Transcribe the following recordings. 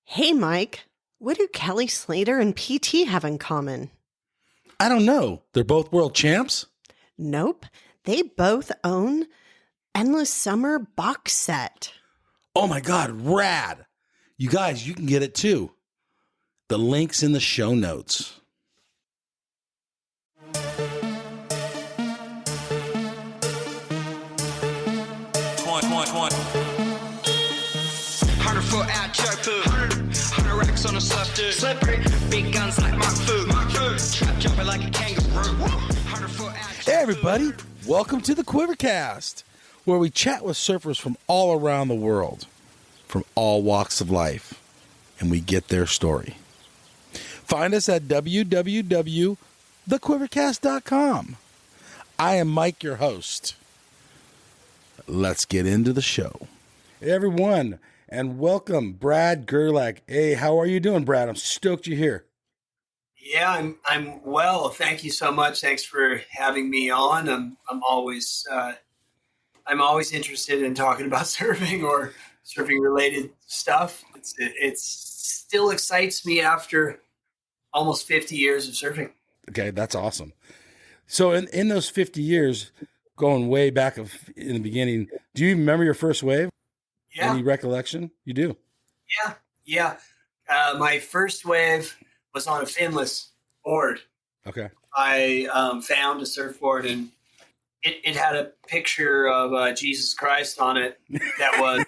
Hey, Mike, what do Kelly Slater and PT have in common? I don't know. They're both world champs? Nope, they both own Endless Summer box set. Oh my God, rad. You guys, you can get it too. The link's in the show notes. Foot out, choke food. 100 racks on a surfboard. Slippery, big guns like Mark Fu. Trap jumping like a kangaroo. 100 foot out. Hey everybody, welcome to the Quivercast, where we chat with surfers from all around the world, from all walks of life, and we get their story. Find us at www.thequivercast.com. I am Mike, your host. Let's get into the show. Hey everyone, and welcome Brad Gerlach. Hey, how are you doing, Brad? I'm stoked you're here. Yeah, I'm well. Thank you so much. Thanks for having me on. I'm always interested in talking about surfing or surfing related stuff. It still excites me after almost 50 years of surfing. Okay, that's awesome. So in those 50 years, going way back in the beginning, do you remember your first wave? Yeah. Any recollection? You do? Yeah. My first wave was on a finless board. Okay. I found a surfboard and it had a picture of Jesus Christ on it. That was,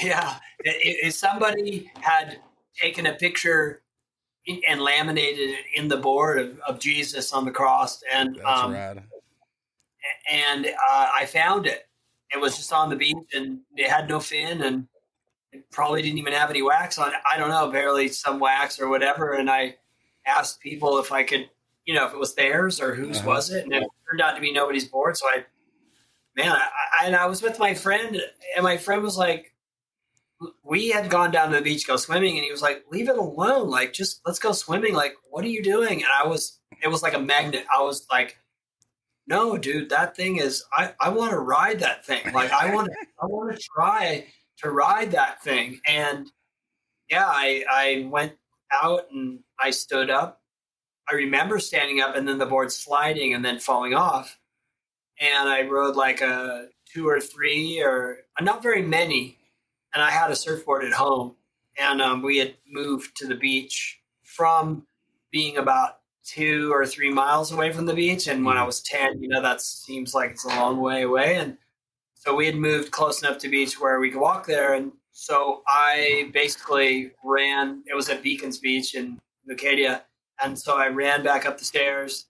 yeah. If somebody had taken a picture and laminated it in the board of Jesus on the cross, and that's rad. And I found it. It was just on the beach, and it had no fin, and it probably didn't even have any wax on it. I don't know, barely some wax or whatever. And I asked people if I could, if it was theirs or whose was it, and it turned out to be nobody's board. So I was with my friend, and my friend was like, we had gone down to the beach to go swimming, and he was like, leave it alone. Like, just let's go swimming. Like, what are you doing? And it was like a magnet. I was like, no, dude, that thing is, I want to ride that thing. Like, I want to try to ride that thing. And yeah, I went out and I stood up. I remember standing up and then the board sliding and then falling off. And I rode like a 2 or 3 or not very many. And I had a surfboard at home. And we had moved to the beach from being about 2 or 3 miles away from the beach. And when I was 10, that seems like it's a long way away. And so we had moved close enough to the beach where we could walk there. And so I basically ran. It was at Beacons Beach in Leucadia. And so I ran back up the stairs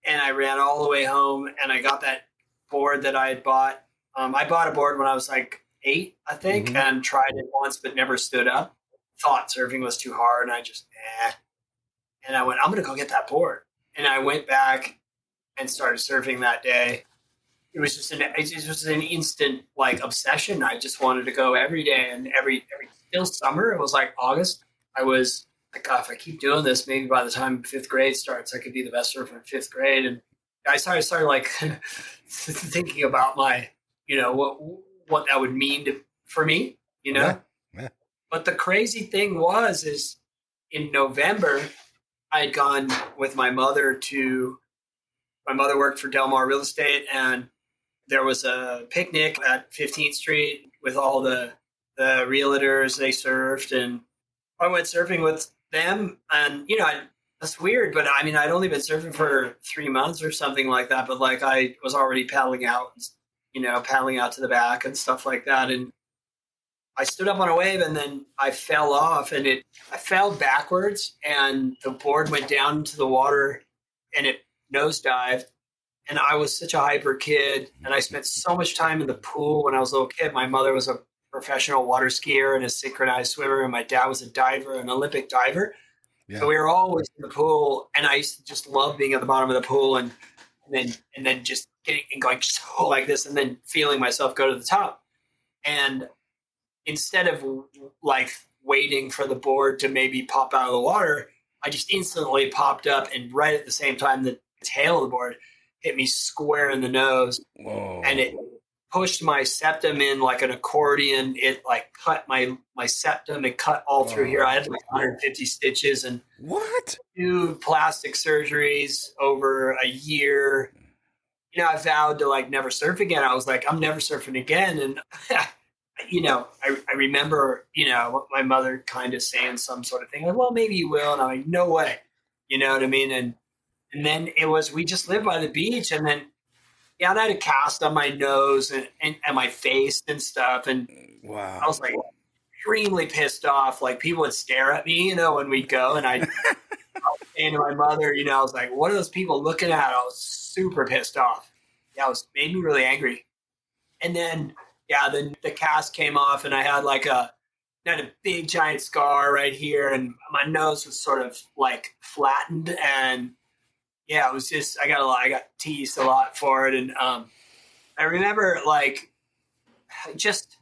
and I ran all the way home. And I got that board that I had bought. I bought a board when I was like 8, I think, and tried it once, but never stood up. Thought surfing was too hard. And I just, And I went, I'm going to go get that board. And I went back and started surfing that day. It was just an instant like obsession. I just wanted to go every day, and every still summer. It was like August. I was like, God, if I keep doing this, maybe by the time 5th grade starts, I could be the best surfer in 5th grade. And I started like thinking about my, what that would mean for me, Yeah. But the crazy thing is in November, I had gone with my mother my mother worked for Del Mar Real Estate, and there was a picnic at 15th Street with all the realtors. They surfed, and I went surfing with them. And, that's weird, but I mean, I'd only been surfing for 3 months or something like that, but like I was already paddling out to the back and stuff like that. And I stood up on a wave and then I fell off, and I fell backwards, and the board went down into the water and it nosedived. And I was such a hyper kid, and I spent so much time in the pool when I was a little kid. My mother was a professional water skier and a synchronized swimmer, and my dad was a diver, an Olympic diver. Yeah. So we were always in the pool, and I used to just love being at the bottom of the pool and then just getting and going so like this, and then feeling myself go to the top. And instead of like waiting for the board to maybe pop out of the water, I just instantly popped up, and right at the same time, the tail of the board hit me square in the nose. Whoa. And pushed my septum in like an accordion. It like cut my septum. It cut all through here. I had like 150 stitches and What? 2 plastic surgeries over a year. You know, I vowed to like never surf again. I was like, I'm never surfing again. And, you know, I remember, you know, my mother kind of saying some sort of thing like, well, maybe you will. And I'm like, no way. You know what I mean? And then we just lived by the beach. And then, yeah, and I had a cast on my nose and my face and stuff. And Wow. I was like extremely pissed off. Like people would stare at me, you know, when we'd go. And I was saying to my mother, you know, I was like, what are those people looking at? I was super pissed off. Yeah, made me really angry. And then, yeah, then the cast came off and I had had a big giant scar right here. And my nose was sort of like flattened. And yeah, it was just, I got teased a lot for it. And I remember like just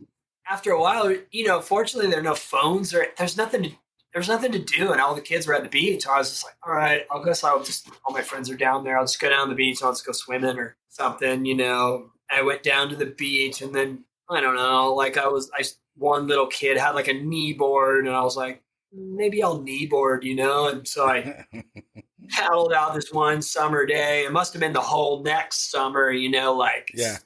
after a while, you know, fortunately there are no phones or there's nothing to do. And all the kids were at the beach. I was just like, all right, all my friends are down there. I'll just go down the beach. I'll just go swimming or something, you know. I went down to the beach and then, I don't know, like one little kid had like a knee board and I was like, maybe I'll knee board, you know? And so I paddled out this one summer day. It must have been the whole next summer, you know, like, Yeah.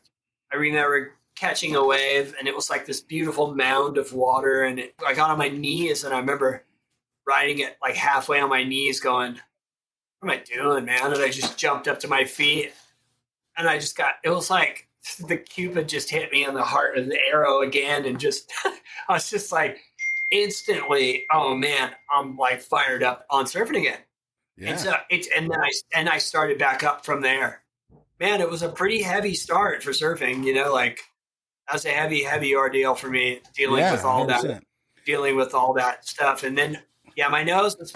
I remember catching a wave and it was like this beautiful mound of water. And I got on my knees and I remember riding it like halfway on my knees going, what am I doing, man? And I just jumped up to my feet and it was like the Cupid just hit me in the heart of the arrow again. And just, I was just like instantly, oh man, I'm like fired up on surfing again. Yeah. And so I started back up from there. Man, it was a pretty heavy start for surfing, you know, like that was a heavy ordeal for me dealing with all 100%. that stuff. And then, yeah, my nose was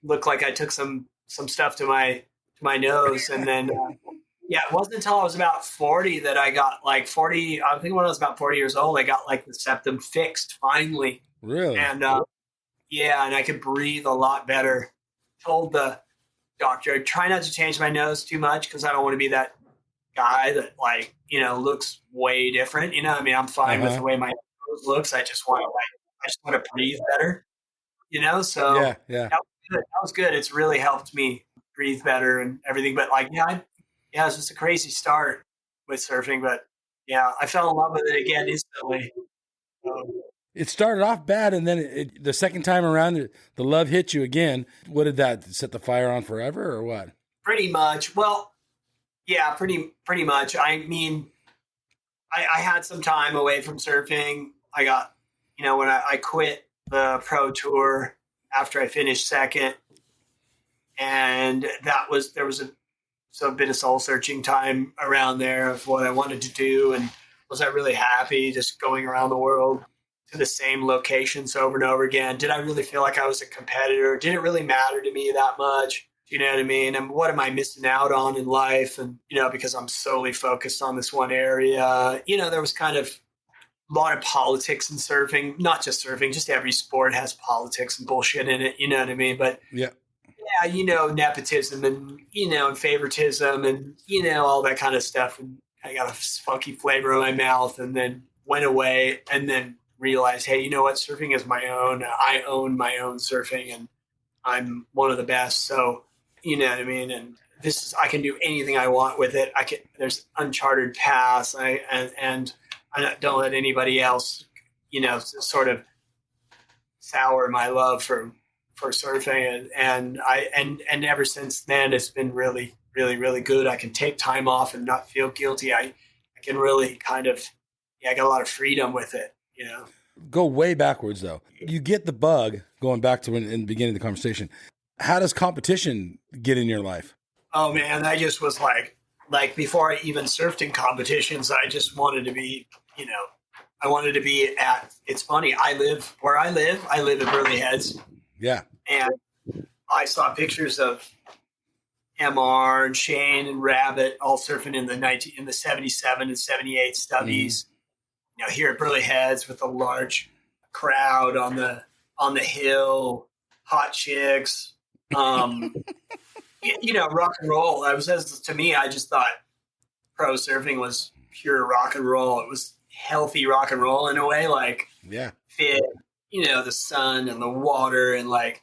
looked like I took some stuff to my nose. And then, yeah, it wasn't until I was about 40 that I got I think when I was about 40 years old, I got like the septum fixed finally. Really? And yeah, and I could breathe a lot better. Told the doctor, I try not to change my nose too much because I don't want to be that guy that like, you know, looks way different. You know, I mean, I'm fine with the way my nose looks. I just want to breathe better. You know, so Yeah. that was good. It's really helped me breathe better and everything. But like, yeah, it's just a crazy start with surfing. But yeah, I fell in love with it again instantly. It started off bad, and then the second time around, the love hit you again. What did that set the fire on forever, or what? Pretty much. Well, yeah, pretty much. I mean, I had some time away from surfing. I got, you know, when I quit the pro tour after I finished second, and there was a bit of soul searching time around there of what I wanted to do, and was I really happy just going around the world to the same locations over and over again? Did I really feel like I was a competitor? Did it really matter to me that much? You know what I mean? And what am I missing out on in life? And, you know, because I'm solely focused on this one area, you know, there was kind of a lot of politics in surfing, not just surfing, just every sport has politics and bullshit in it. You know what I mean? But yeah, you know, nepotism and, you know, and favoritism and, you know, all that kind of stuff. And I got a funky flavor in my mouth and then went away and then realized, hey, you know what? Surfing is my own. I own my own surfing and I'm one of the best. So, you know what I mean? And I can do anything I want with it. There's uncharted paths. And I don't let anybody else, you know, sort of sour my love for surfing. And ever since then, it's been really, really, really good. I can take time off and not feel guilty. I can really kind of, I got a lot of freedom with it. You know, go way backwards though. You get the bug going back to in the beginning of the conversation. How does competition get in your life? Oh man, I just was like before I even surfed in competitions, I just wanted to be, you know, I wanted to be at. It's funny. I live in Burley Heads. Yeah, and I saw pictures of MR and Shane and Rabbit all surfing in the 77 and 78 stubbies. Mm-hmm. You know, here at Burley Heads with a large crowd on the hill, hot chicks, you know, rock and roll. To me, I just thought pro surfing was pure rock and roll. It was healthy rock and roll in a way, like Yeah. fit, the sun and the water and like,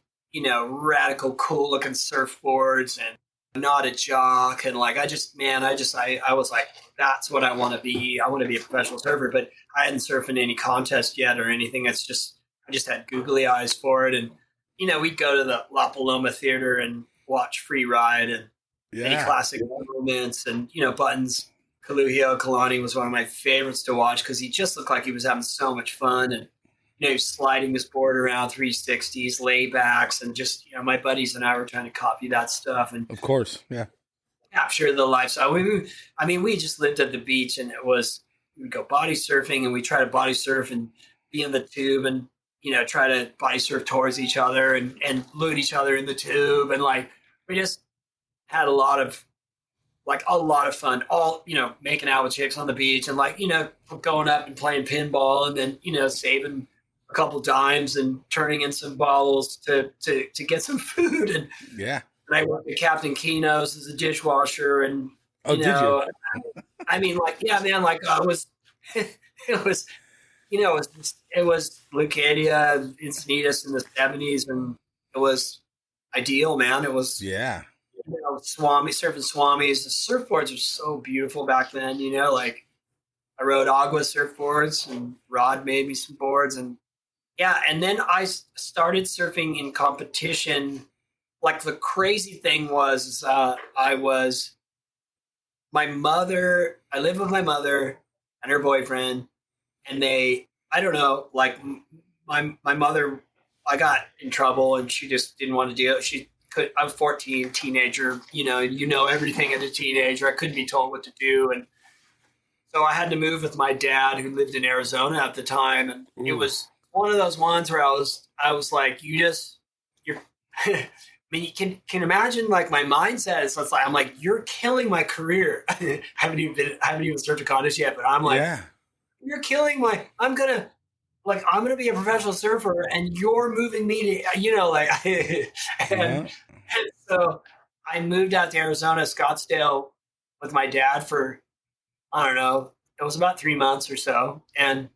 radical cool looking surfboards and not a jock. And like, I was like, that's what I want to be. I want to be a professional surfer, but I hadn't surfed in any contest yet or anything. I just had googly eyes for it. And, we'd go to the La Paloma Theater and watch Free Ride and any classic moments and, Buttons. Kaluhio Kalani was one of my favorites to watch because he just looked like he was having so much fun. And, sliding his board around 360s, laybacks, and just, my buddies and I were trying to copy that stuff. And of course, yeah. Capture the lifestyle. We just lived at the beach and we'd go body surfing and we try to body surf and be in the tube and, try to body surf towards each other and loot each other in the tube. And like, we just had a lot of fun, all, making out with chicks on the beach and like, going up and playing pinball and then, saving a couple dimes and turning in some bottles to get some food. And yeah. And I worked at Captain Keno's as a dishwasher and, did you? I mean, like, yeah, man, like I was, it was Leucadia, Encinitas in the 70s and it was ideal, man. It was, surfing swamis. The surfboards were so beautiful back then, like I rode Agua surfboards and Rod made me some boards and and then I started surfing in competition. Like the crazy thing was, I lived with my mother and her boyfriend and my mother, I got in trouble and she just didn't want to deal. I was 14, teenager, everything as a teenager. I couldn't be told what to do. And so I had to move with my dad who lived in Arizona at the time. And It was one of those ones where I was like, you're, I mean, you can imagine like my mindset. So it's like, I'm like, you're killing my career. I haven't even surfed a contest yet, but I'm like, you're killing I'm going to be a professional surfer and you're moving me to, and so I moved out to Arizona, Scottsdale with my dad for, I don't know, it was about 3 months or so. And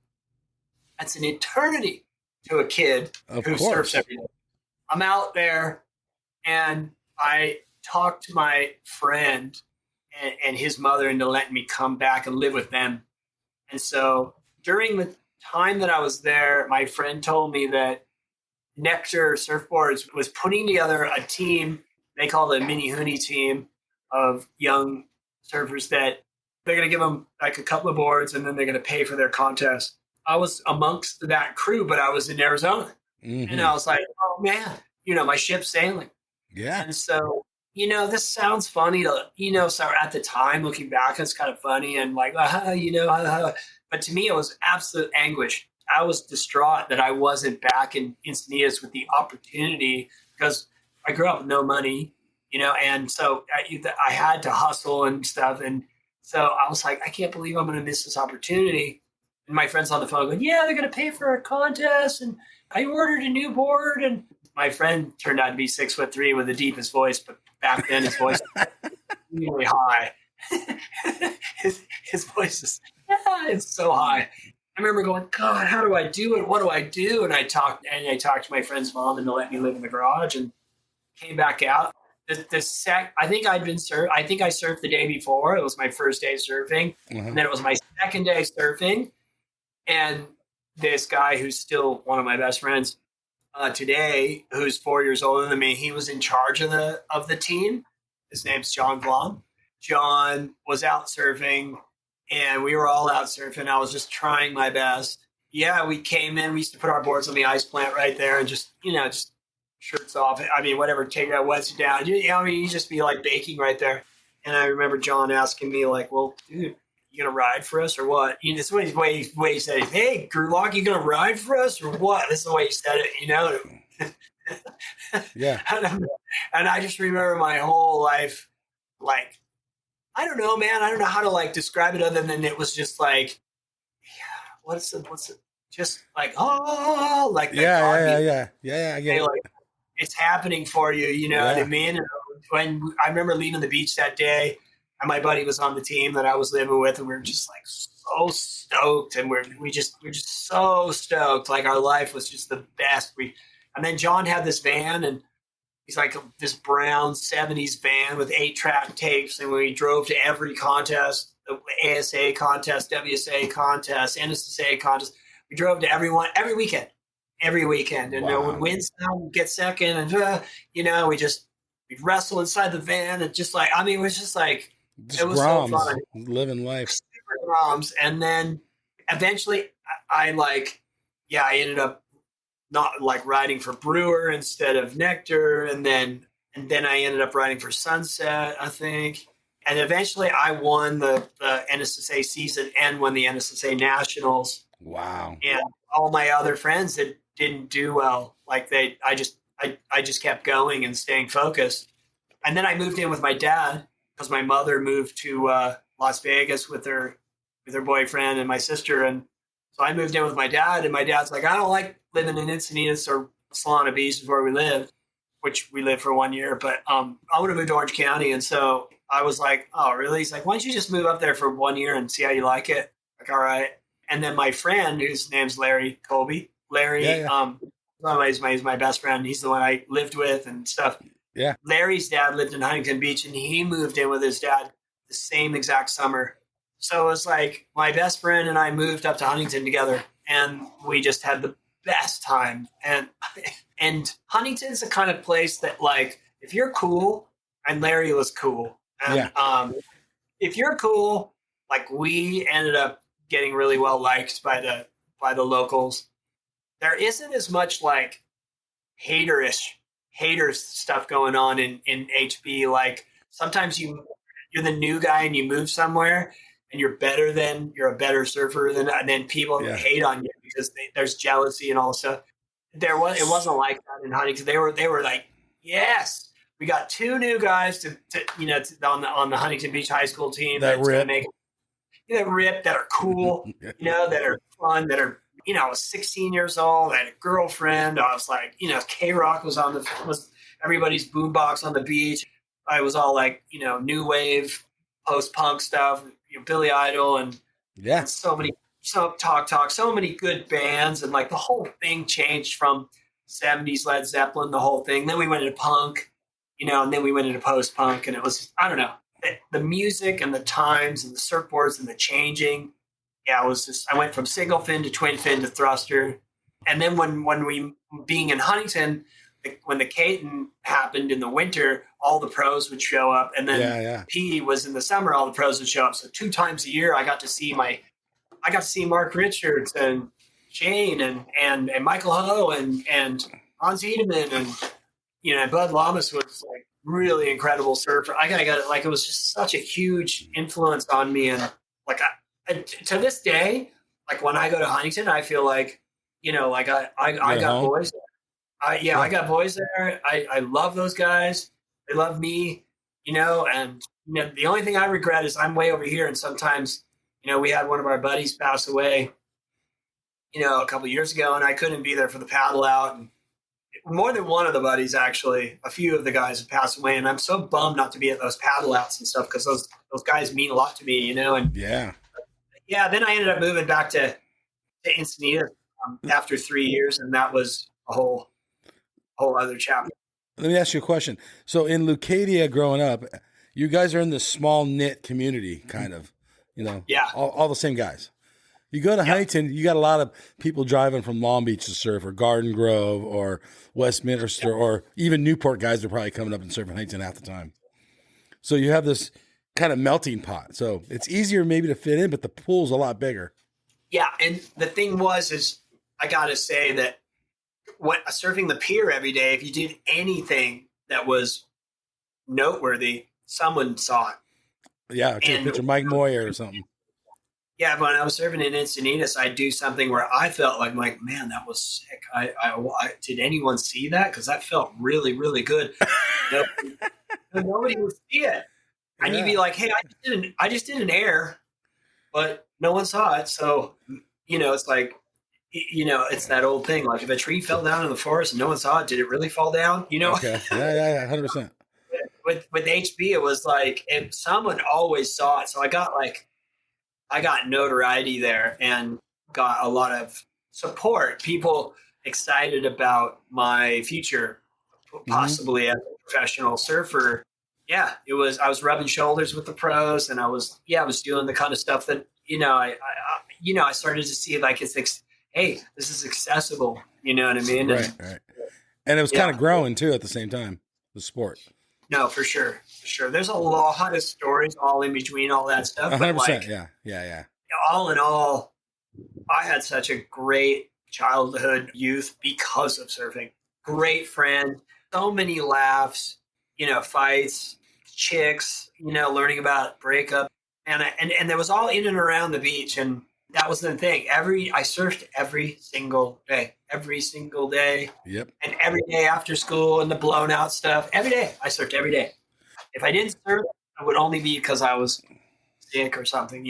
that's an eternity to a kid who surfs every day. I'm out there and I talked to my friend and his mother into letting me come back and live with them. And so during the time that I was there, my friend told me that Nectar Surfboards was putting together a team. They call it a mini Hoonie team of young surfers that they're going to give them like a couple of boards and then they're going to pay for their contest. I was amongst that crew, but I was in Arizona. Mm-hmm. And I was like, oh man, my ship's sailing. Yeah. And so, this sounds funny to, so at the time looking back, it's kind of funny and like, but to me, it was absolute anguish. I was distraught that I wasn't back in Encinitas with the opportunity because I grew up with no money, and so I had to hustle and stuff. And so I was like, I can't believe I'm going to miss this opportunity. And my friend's on the phone going, yeah, they're going to pay for a contest. And I ordered a new board. And my friend turned out to be 6'3" with the deepest voice. But back then his voice was really high. his voice is, it's so high. I remember going, God, how do I do it? What do I do? And I talked to my friend's mom and they let me live in the garage and came back out. I think I surfed the day before. It was my first day surfing. Mm-hmm. And then it was my second day surfing. And this guy who's still one of my best friends today, who's 4 years older than me, he was in charge of the team. His name's John Blom. John was out surfing and we were all out surfing. I was just trying my best. Yeah, we came in. We used to put our boards on the ice plant right there and just shirts off. I mean, whatever, take that wetsuit down. You just be like baking right there. And I remember John asking me like, well, dude, you going to ride for us or what? This is the way he said it. Hey, Gerlach, you going to ride for us or what? This is the way he said it, Yeah. And I just remember my whole life, like, I don't know, man. I don't know how to like describe it other than it was just like, what's it? Just like, oh, like yeah. I get it. Like, it's happening for you, you know what I mean? And when I remember leaving the beach that day, And my buddy was on the team that I was living with, and we were just like so stoked, and we're just so stoked. Like our life was just the best. And then John had this van, and he's like this brown 70s van with 8-track tapes, and we drove to every contest, the ASA contest, WSA contest, NSSA contest. We drove to everyone every weekend, and would win some, get second, and we'd wrestle inside the van, and just like it was just like it was Groms, so fun, living life. super Groms. And then eventually, I ended up not like riding for Brewer instead of Nectar, and then I ended up riding for Sunset, I think. And eventually, I won the NSSA season and won the NSSA Nationals. Wow! And all my other friends that didn't do well, like I just kept going and staying focused. And then I moved in with my dad because my mother moved to Las Vegas with her boyfriend and my sister, and so I moved in with my dad. And my dad's like, I don't like living in Encinitas or Solana Beach is where we lived, which we lived for 1 year, but I want to move to Orange County. And so I was like, oh, really? He's like, why don't you just move up there for 1 year and see how you like it? Like, all right. And then my friend, whose name's Larry Colby, he's my best friend. He's the one I lived with and stuff. Yeah. Larry's dad lived in Huntington Beach, and he moved in with his dad the same exact summer. So it was like my best friend and I moved up to Huntington together, and we just had the best time. And Huntington's the kind of place that, like, if you're cool, and Larry was cool, and if you're cool, like, we ended up getting really well liked by the locals. There isn't as much like haters stuff going on in HB. Like, sometimes you're the new guy and you move somewhere and you're a better surfer than, and then people hate on you because there's jealousy and all stuff. It wasn't like that in Huntington. They were like, yes, we got 2 new guys on the Huntington Beach High School team that are cool, that are fun, that are, I was 16 years old. I had a girlfriend. I was like, K-Rock was everybody's boombox on the beach. I was all like, new wave, post-punk stuff, Billy Idol, and so many good bands. And like the whole thing changed from 70s Led Zeppelin, the whole thing. Then we went into punk, and then we went into post-punk. And it was, I don't know, the music and the times and the surfboards and the changing. Yeah, I went from single fin to twin fin to thruster. And then when we, being in Huntington, when the Caton happened in the winter, all the pros would show up. And then P was in the summer, all the pros would show up. So 2 times a year, I got to see Mark Richards and Shane and Michael Ho and Hans Wiedemann and Bud Lamas was like really incredible surfer. I got it. Like, it was just such a huge influence on me. And like, to this day, like when I go to Huntington, I feel like, like I got boys. I got boys there. I love those guys. They love me, and the only thing I regret is I'm way over here. And sometimes, we had one of our buddies pass away, a couple of years ago, and I couldn't be there for the paddle out. And more than one of the buddies, actually, a few of the guys have passed away. And I'm so bummed not to be at those paddle outs and stuff, because those guys mean a lot to me, and then I ended up moving back to Encinitas after 3 years, and that was a whole other chapter. Let me ask you a question. So in Leucadia growing up, you guys are in this small knit community, kind of, all the same guys. You go to Huntington, you got a lot of people driving from Long Beach to surf, or Garden Grove, or Westminster, or even Newport guys are probably coming up and surfing Huntington half the time. So you have this kind of melting pot. So it's easier maybe to fit in, but the pool's a lot bigger. Yeah, and the thing is I got to say that surfing the pier every day, if you did anything that was noteworthy, someone saw it. Yeah, take a picture of Mike Moyer or something. Yeah, when I was surfing in Encinitas, I'd do something where I felt like, man, that was sick. I did anyone see that? Because that felt really, really good. Nobody would see it. And you'd be like, hey, I just did an air, but no one saw it. So, it's like, it's that old thing. Like, if a tree fell down in the forest and no one saw it, did it really fall down? Okay. Yeah, 100%. with HB, it was like someone always saw it. So I got notoriety there and got a lot of support. People excited about my future, possibly as a professional surfer. Yeah, I was rubbing shoulders with the pros, and I was doing the kind of stuff that I started to see like hey, this is accessible. You know what I mean? Right. And it was kind of growing too at the same time, the sport. No, for sure. There's a lot of stories all in between all that stuff. 100%. But Yeah. all in all, I had such a great childhood youth because of surfing. Great friends, so many laughs, fights, chicks, learning about breakup, and there was all in and around the beach, and that was the thing. I surfed every single day. Yep. And every day after school and the blown out stuff. Every day. I surfed every day. If I didn't surf, it would only be because I was sick or something,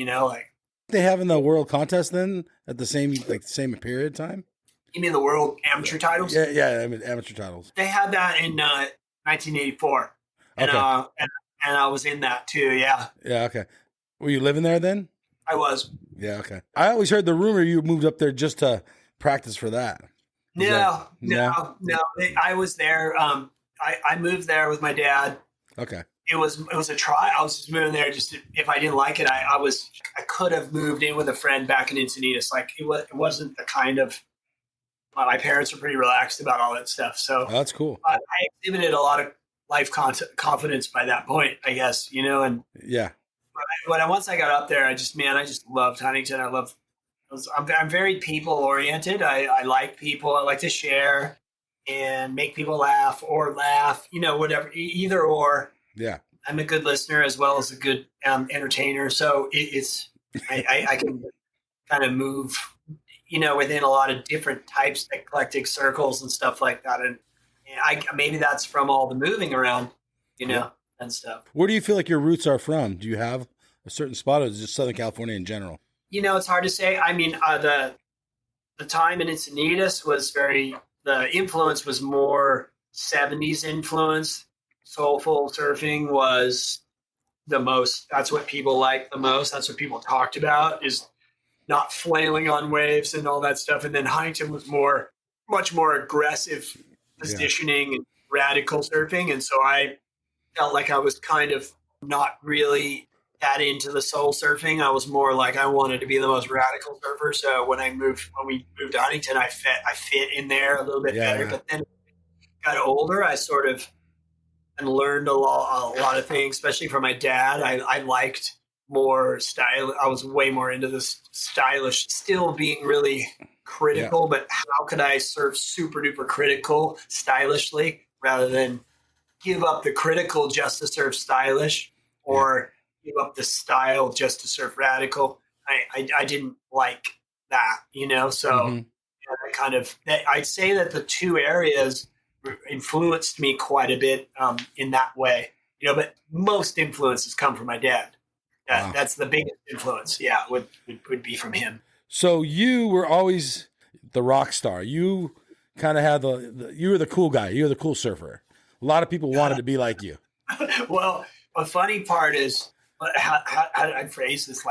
They having the world contest then at the same period of time? You mean the world amateur titles? Yeah, I mean amateur titles. They had that in 1984. Okay. And I was in that too, yeah. Yeah, okay. Were you living there then? I was. Yeah, okay. I always heard the rumor you moved up there just to practice for that. No. I was there. I moved there with my dad. Okay. It was a try. I was just moving there if I didn't like it, I could have moved in with a friend back in Encinitas. Like it wasn't the kind of, my parents are pretty relaxed about all that stuff. So that's cool. I exhibited a lot of life confidence by that point, I guess, and yeah. Once I got up there, I just loved Huntington. I'm very people oriented. I like people. I like to share and make people laugh, whatever, either or. Yeah. I'm a good listener as well as a good entertainer. So I can kind of move, within a lot of different types, eclectic circles and stuff like that. And maybe that's from all the moving around, and stuff. Where do you feel like your roots are from? Do you have a certain spot, or is it just Southern California in general? It's hard to say. I mean, the time in Encinitas the influence was more 70s influence. Soulful surfing was the most, that's what people liked the most. That's what people talked about, is not flailing on waves and all that stuff. And then Huntington was much more aggressive positioning and radical surfing. And so I felt like I was kind of not really that into the soul surfing. I was more like, I wanted to be the most radical surfer. So when we moved to Huntington, I fit in there a little bit better. But then got older, I sort of learned a lot of things, especially from my dad. I liked more style. I was way more into this stylish, still being really critical, but how could I surf super duper critical stylishly rather than give up the critical just to surf stylish, or give up the style just to surf radical? I didn't like that, so I'd say that the two areas influenced me quite a bit in that way, but most influences come from my dad. That's the biggest influence. Yeah, would be from him. So you were always the rock star. You kind of had you were the cool guy. You were the cool surfer. A lot of people wanted to be like you. Well, the funny part is, how did I phrase this?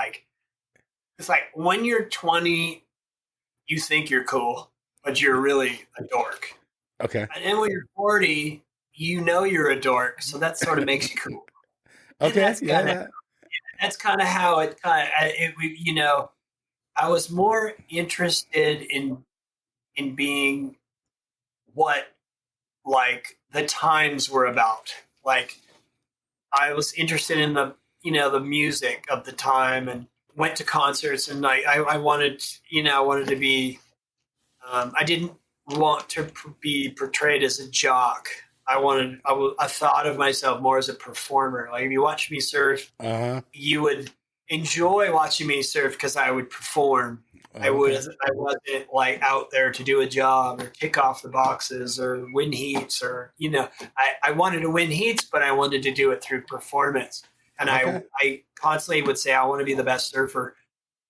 It's like when you're 20, you think you're cool, but you're really a dork. Okay. And then when you're 40, you're a dork, so that sort of makes you cool. Okay. That's kind of how it I was more interested in being what the times were about. Like I was interested in the music of the time, and went to concerts, and I wanted to be I didn't want to be portrayed as a jock. I thought of myself more as a performer. Like if you watch me surf, you would enjoy watching me surf because I would perform. I wasn't out there to do a job or tick off the boxes or win heats or, I wanted to win heats, but I wanted to do it through performance. And I constantly would say, I want to be the best surfer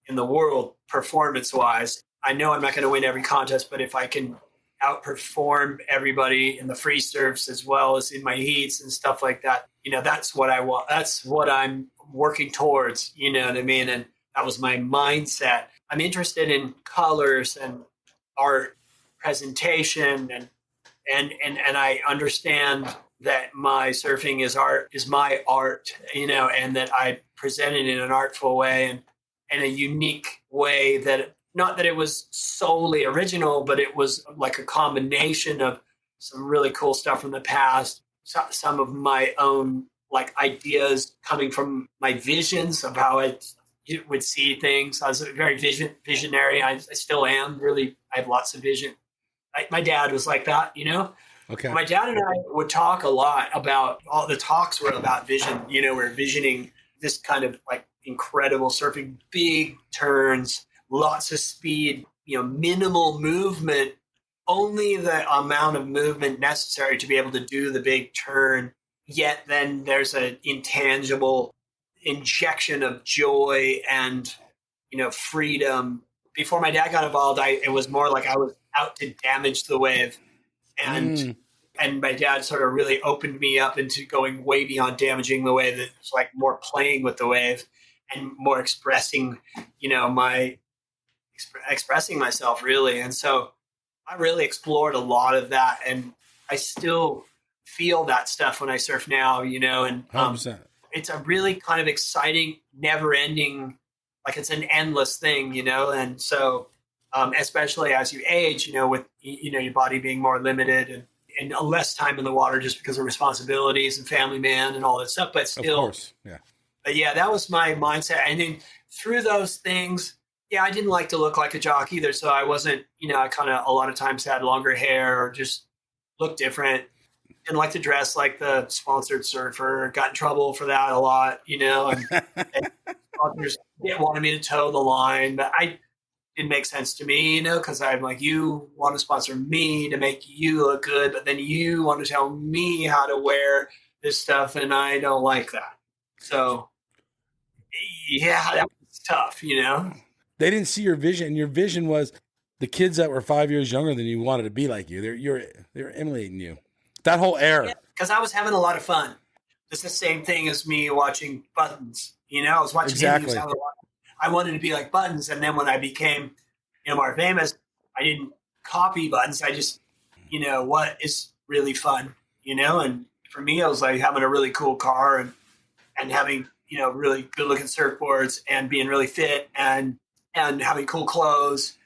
in the world, performance wise. I know I'm not going to win every contest, but if I can outperform everybody in the free surfs as well as in my heats and stuff like that. That's what I want. That's what I'm working towards. You know what I mean? And that was my mindset. I'm interested in colors and art presentation, and I understand that my surfing is my art, and that I present it in an artful way and in a unique way, that not that it was solely original, but it was like a combination of some really cool stuff from the past, some of my own like ideas coming from my visions of how I would see things. I was very visionary. I still am. Really, I have lots of vision. My dad was like that, Okay. My dad and I would talk a lot about, all the talks were about vision. We're visioning this kind of like incredible surfing, big turns, lots of speed, minimal movement, only the amount of movement necessary to be able to do the big turn. Yet then there's an intangible injection of joy and, freedom. Before my dad got involved, it was more like I was out to damage the wave. And my dad sort of really opened me up into going way beyond damaging the wave. It's like more playing with the wave and more expressing, expressing myself really. And so I really explored a lot of that, and I still feel that stuff when I surf now, and 100%. It's a really kind of exciting, never ending, like it's an endless thing, and so especially as you age, with your body being more limited and less time in the water just because of responsibilities and family man and all that stuff. But still, of course, yeah. But yeah, that was my mindset. And then through those things, yeah, I didn't like to look like a jock either. So I wasn't, I kind of a lot of times had longer hair or just looked different. Didn't like to dress like the sponsored surfer. Got in trouble for that a lot, and sponsors wanted me to toe the line, but it makes sense to me, because I'm like, you want to sponsor me to make you look good, but then you want to tell me how to wear this stuff, and I don't like that. So, yeah, that was tough, They didn't see your vision. Your vision was the kids that were 5 years younger than you wanted to be like you. They're emulating you. That whole era. Because I was having a lot of fun. It's the same thing as me watching Buttons. I was watching him. He was having a lot. I wanted to be like Buttons, and then when I became, more famous, I didn't copy Buttons. I just, what is really fun, And for me, I was like having a really cool car and having, really good looking surfboards and being really fit and having cool clothes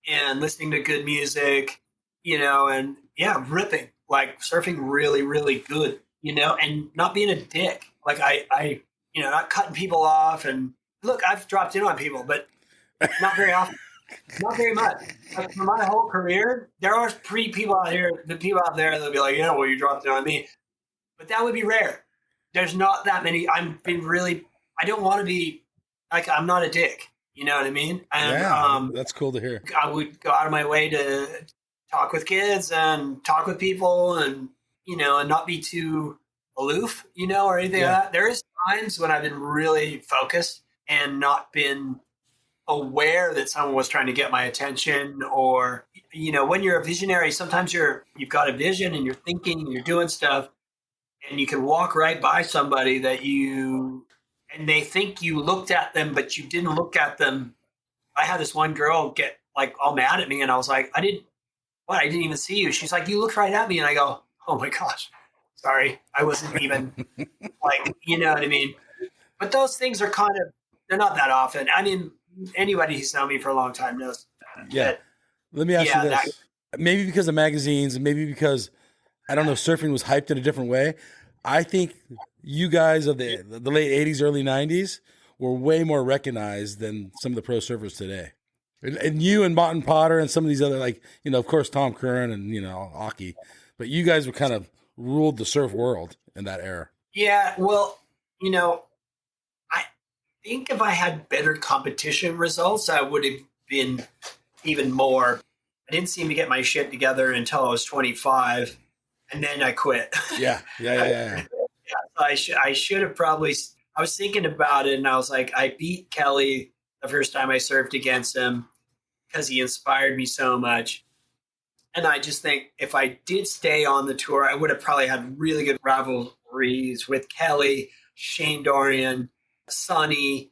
and listening to good music, and yeah, ripping, like surfing really, really good, and not being a dick. Like I not cutting people off. And look, I've dropped in on people, but not very often, not very much. Like for my whole career, there are people out there that'll be like, well, you dropped in on me, but that would be rare. There's not that many. I don't want to be like, I'm not a dick. You know what I mean? And, yeah, that's cool to hear. I would go out of my way to talk with kids and talk with people and, and not be too aloof, or anything like that. There is times when I've been really focused and not been aware that someone was trying to get my attention, or, when you're a visionary, sometimes you've got a vision and you're thinking and you're doing stuff, and you can walk right by somebody and they think you looked at them, but you didn't look at them. I had this one girl get like all mad at me, and I was like, I didn't even see you. She's like, you looked right at me. And I go, oh my gosh, sorry. I wasn't even like, you know what I mean? But those things are they're not that often. I mean, anybody who's known me for a long time knows that. Yeah. Let me ask you this. Maybe because of magazines, and maybe because, I don't know, surfing was hyped in a different way. I think you guys of the late 80s, early 90s were way more recognized than some of the pro surfers today. And you and Mott and Potter and some of these other, like, of course, Tom Curran and, Aki. But you guys were kind of ruled the surf world in that era. Yeah, well, I think if I had better competition results, I would have been even more. I didn't seem to get my shit together until I was 25. And then I quit. Yeah. I should have probably. I was thinking about it, and I was like, I beat Kelly the first time I surfed against him because he inspired me so much. And I just think if I did stay on the tour, I would have probably had really good rivalries with Kelly, Shane Dorian, Sonny,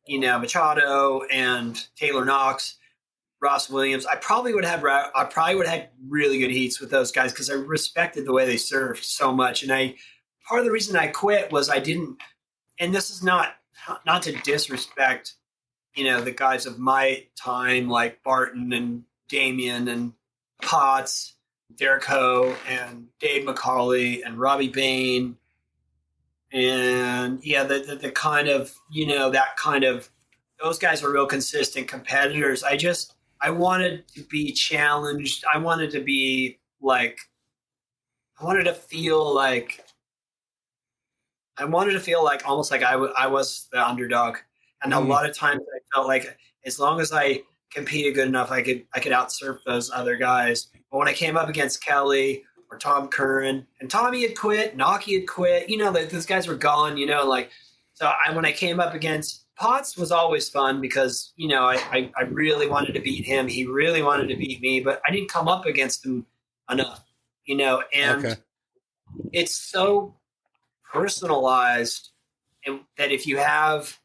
Machado, and Taylor Knox, Ross Williams. I probably would have had really good heats with those guys because I respected the way they surfed so much. And part of the reason I quit was I didn't. And this is not to disrespect, the guys of my time like Barton and Damien and Potts, Derek Ho, and Dave McCauley, and Robbie Bain, and the kind of that kind of those guys are real consistent competitors. I wanted to be challenged. I wanted to be like, I wanted to feel like almost like I was the underdog, and a lot of times I felt like as long as I competed good enough, I could outsurf those other guys. But when I came up against Kelly or Tom Curran, and Tommy had quit, Naki had quit, those guys were gone, when I came up against Potts was always fun because, I really wanted to beat him. He really wanted to beat me, but I didn't come up against him enough, and it's so personalized, and that if you have,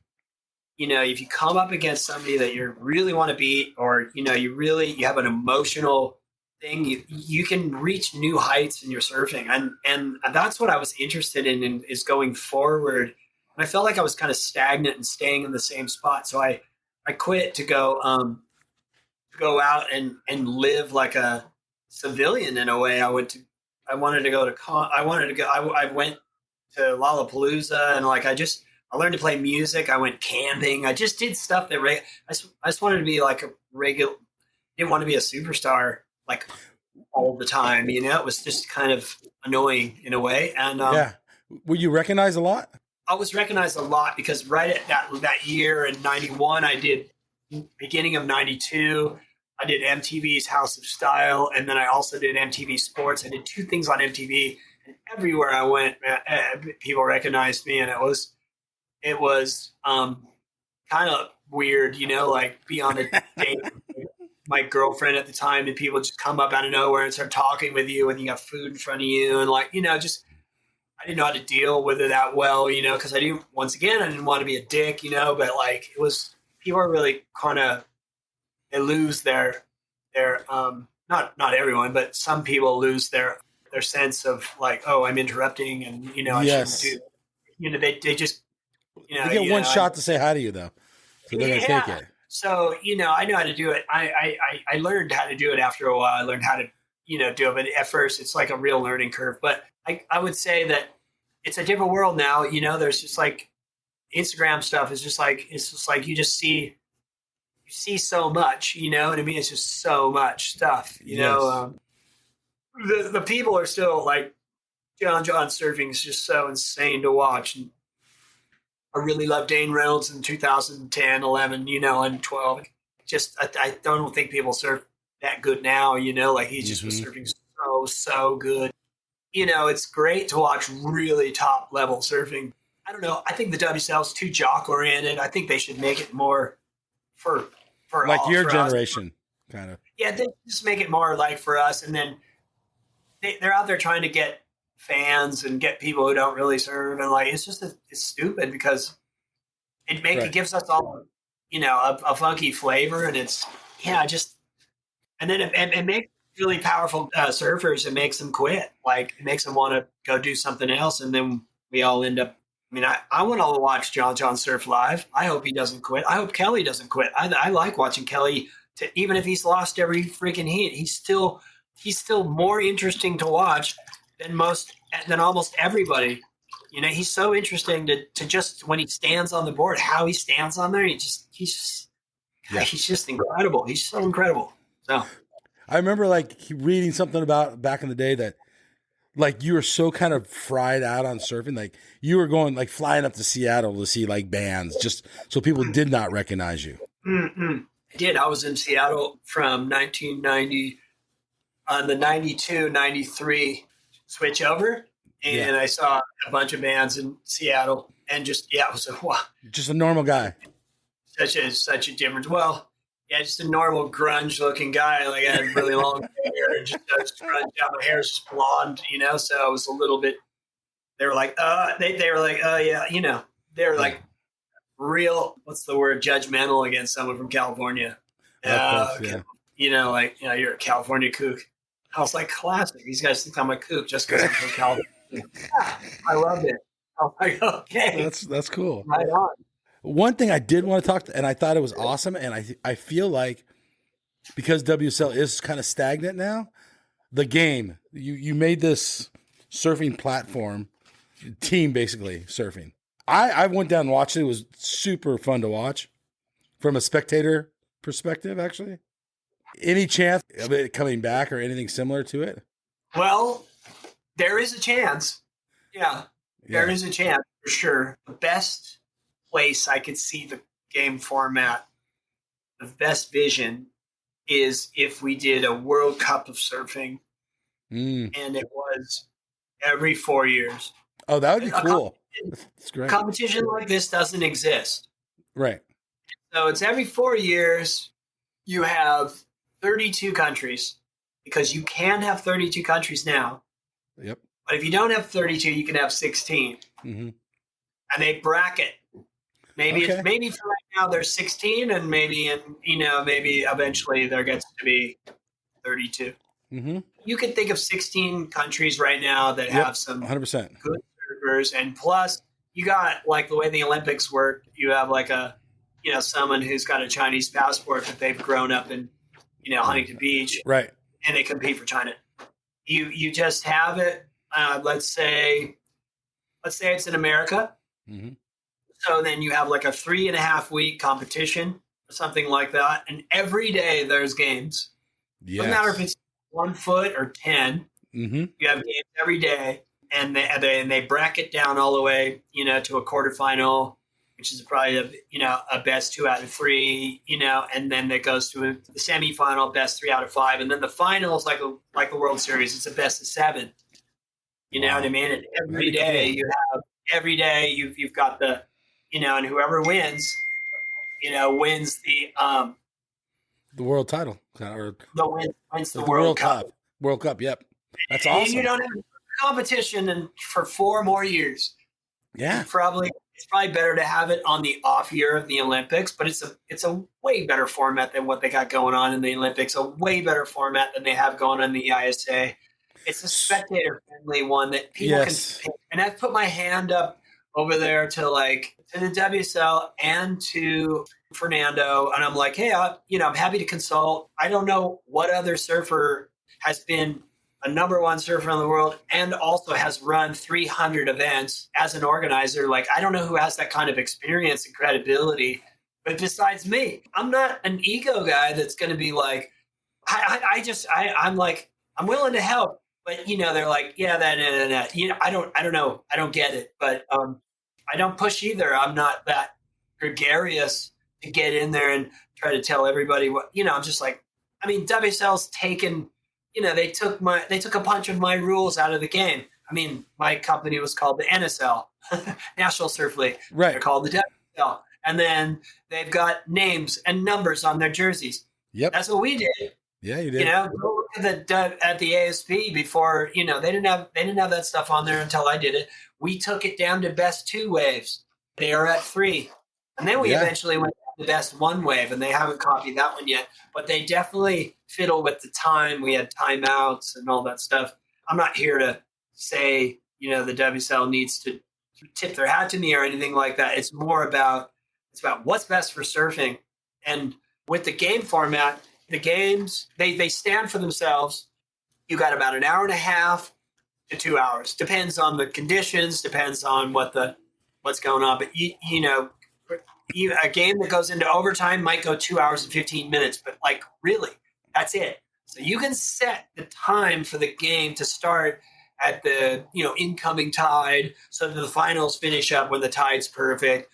if you come up against somebody that you really want to beat, or, you have an emotional thing, you can reach new heights in your surfing. And that's what I was interested in is going forward. And I felt like I was kind of stagnant and staying in the same spot. So I quit to go out and live like a civilian in a way. I went to Lollapalooza, and I learned to play music. I went camping. I just did stuff that I just wanted to be like a regular. Didn't want to be a superstar like all the time. It was just kind of annoying in a way. And were you recognized a lot? I was recognized a lot because right at that year in '91, I did beginning of '92. I did MTV's House of Style, and then I also did MTV Sports. I did 2 things on MTV, and everywhere I went, people recognized me, and it was kind of weird, like be on a date with my girlfriend at the time, and people just come up out of nowhere and start talking with you, and you got food in front of you, and I didn't know how to deal with it that well, because I didn't want to be a dick, but it was, people are really kind of, they lose their not everyone, but some people lose their sense of like, oh, I'm interrupting, and I shouldn't do. They just they get one shot to say hi to you though, so they're gonna take it. So I know how to do it. I learned how to do it after a while. I learned how to do it, but at first it's like a real learning curve. But I would say that it's a different world now. There's just like Instagram stuff is just like, it's just like you see so much, what I mean? It's just so much stuff, the people are still like John surfing is just so insane to watch. And I really love Dane Reynolds in 2010, 11, and 12. Just, I don't think people surf that good now, like he just was surfing so good. It's great to watch really top level surfing. I don't know. I think the WSL is too jock oriented. I think they should make it more for like all, your for generation, us. kind of. Yeah, they just make it more like for us, and then they're out there trying to get fans and get people who don't really serve, and like it's stupid because it gives us all a funky flavor, and it's and then it makes really powerful surfers. It makes them quit, like it makes them want to go do something else, and then we all end up. I mean, I want to watch John surf live. I hope he doesn't quit. I hope Kelly doesn't quit. I like watching Kelly. Even if he's lost every freaking heat, he's still more interesting to watch than almost everybody. He's so interesting to just when he stands on the board, how he stands on there. He's just incredible. He's so incredible. So I remember like reading something about back in the day that like you were so kind of fried out on surfing, like you were going like flying up to Seattle to see like bands just so people did not recognize you. I did. I was in Seattle from 1990 on the 92, 93 switch over. And I saw a bunch of bands in Seattle and just, it was wow. Just a normal guy. Such a difference. Well, Yeah, just a normal grunge-looking guy. Like I had really long hair, and just grunge out. My hair's just blonde, So it was a little bit. They were like, they were like, yeah, they were like real. What's the word? Judgmental against someone from California. Of course, yeah. You're a California kook. I was like, classic. These guys think I'm a kook just because I'm from California. I loved it. I was like, okay, That's cool. right on. One thing I did want to talk to, and I thought it was awesome, and I feel like because WSL is kind of stagnant now, the game, you made this surfing platform, team basically surfing. I went down and watched it. It was super fun to watch from a spectator perspective, actually. Any chance of it coming back or anything similar to it? Well, there is a chance. Yeah, there is a chance for sure. The best place I could see the game format, the best vision, is if we did a World Cup of surfing, and it was every 4 years. Oh, that would be cool. That's great. Competition like this doesn't exist. Right. So it's every 4 years. You have 32 countries, because you can have 32 countries now. Yep. But if you don't have 32, you can have 16. Mm-hmm. And they bracket. Maybe for right now there's 16, and maybe eventually there gets to be 32. Mm-hmm. You can think of 16 countries right now that have some 100% good surfers, and plus you got like the way the Olympics work. You have like someone who's got a Chinese passport that they've grown up in, Huntington Beach, right? And they compete for China. You just have it. Let's say it's in America. Mm-hmm. So then you have like a 3.5 week competition or something like that. And every day there's games. Yes. Doesn't matter if it's 1 foot or 10. Mm-hmm. You have games every day. And they bracket down all the way, to a quarterfinal, which is probably a best 2 out of 3, and then it goes to the semifinal, best 3 out of 5. And then the final is like a World Series. It's a best of 7. You know what I mean? And every day you've got the, and whoever wins, wins the world title or wins the World Cup. World Cup. Yep. That's and awesome. You don't have competition for 4 more years. Yeah. It's probably better to have it on the off year of the Olympics, but it's a way better format than what they got going on in the Olympics, a way better format than they have going on in the ISA. It's a spectator-friendly one that people can pick. And I've put my hand up over there to the WSL and to Fernando, and I'm like, hey, I'm happy to consult. I don't know what other surfer has been a number 1 surfer in the world and also has run 300 events as an organizer. Like, I don't know who has that kind of experience and credibility, but besides me, I'm not an ego guy that's going to be like, I'm like, I'm willing to help. But, they're like, yeah, that. I don't know. I don't get it. But I don't push either. I'm not that gregarious to get in there and try to tell everybody what, I'm just like, WSL's taken, they took a bunch of my rules out of the game. My company was called the NSL, National Surf League. Right. They're called the WSL. And then they've got names and numbers on their jerseys. Yep. That's what we did. Yeah, you did. Go look at the ASP before, they didn't have that stuff on there until I did it. We took it down to best 2 waves. They are at 3. And then we eventually went to the best 1 wave, and they haven't copied that one yet. But they definitely fiddle with the time. We had timeouts and all that stuff. I'm not here to say, the WSL needs to tip their hat to me or anything like that. It's more about what's best for surfing. And with the game format, the games, they stand for themselves. You got about an hour and a half to 2 hours. Depends on the conditions, depends on what's going on. But, a game that goes into overtime might go 2 hours and 15 minutes. But, really, that's it. So you can set the time for the game to start at the, incoming tide so that the finals finish up when the tide's perfect.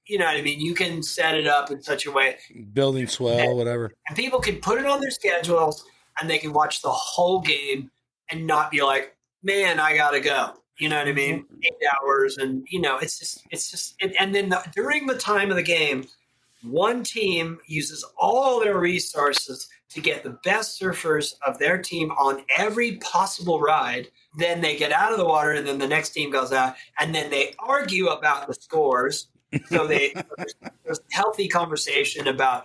You know what I mean? You can set it up in such a way. Building swell, whatever. And people can put it on their schedules and they can watch the whole game and not be like, man, I got to go. You know what I mean? 8 hours. And, it's just, and then during the time of the game, one team uses all their resources to get the best surfers of their team on every possible ride. Then they get out of the water, and then the next team goes out, and then they argue about the scores. So there's healthy conversation about,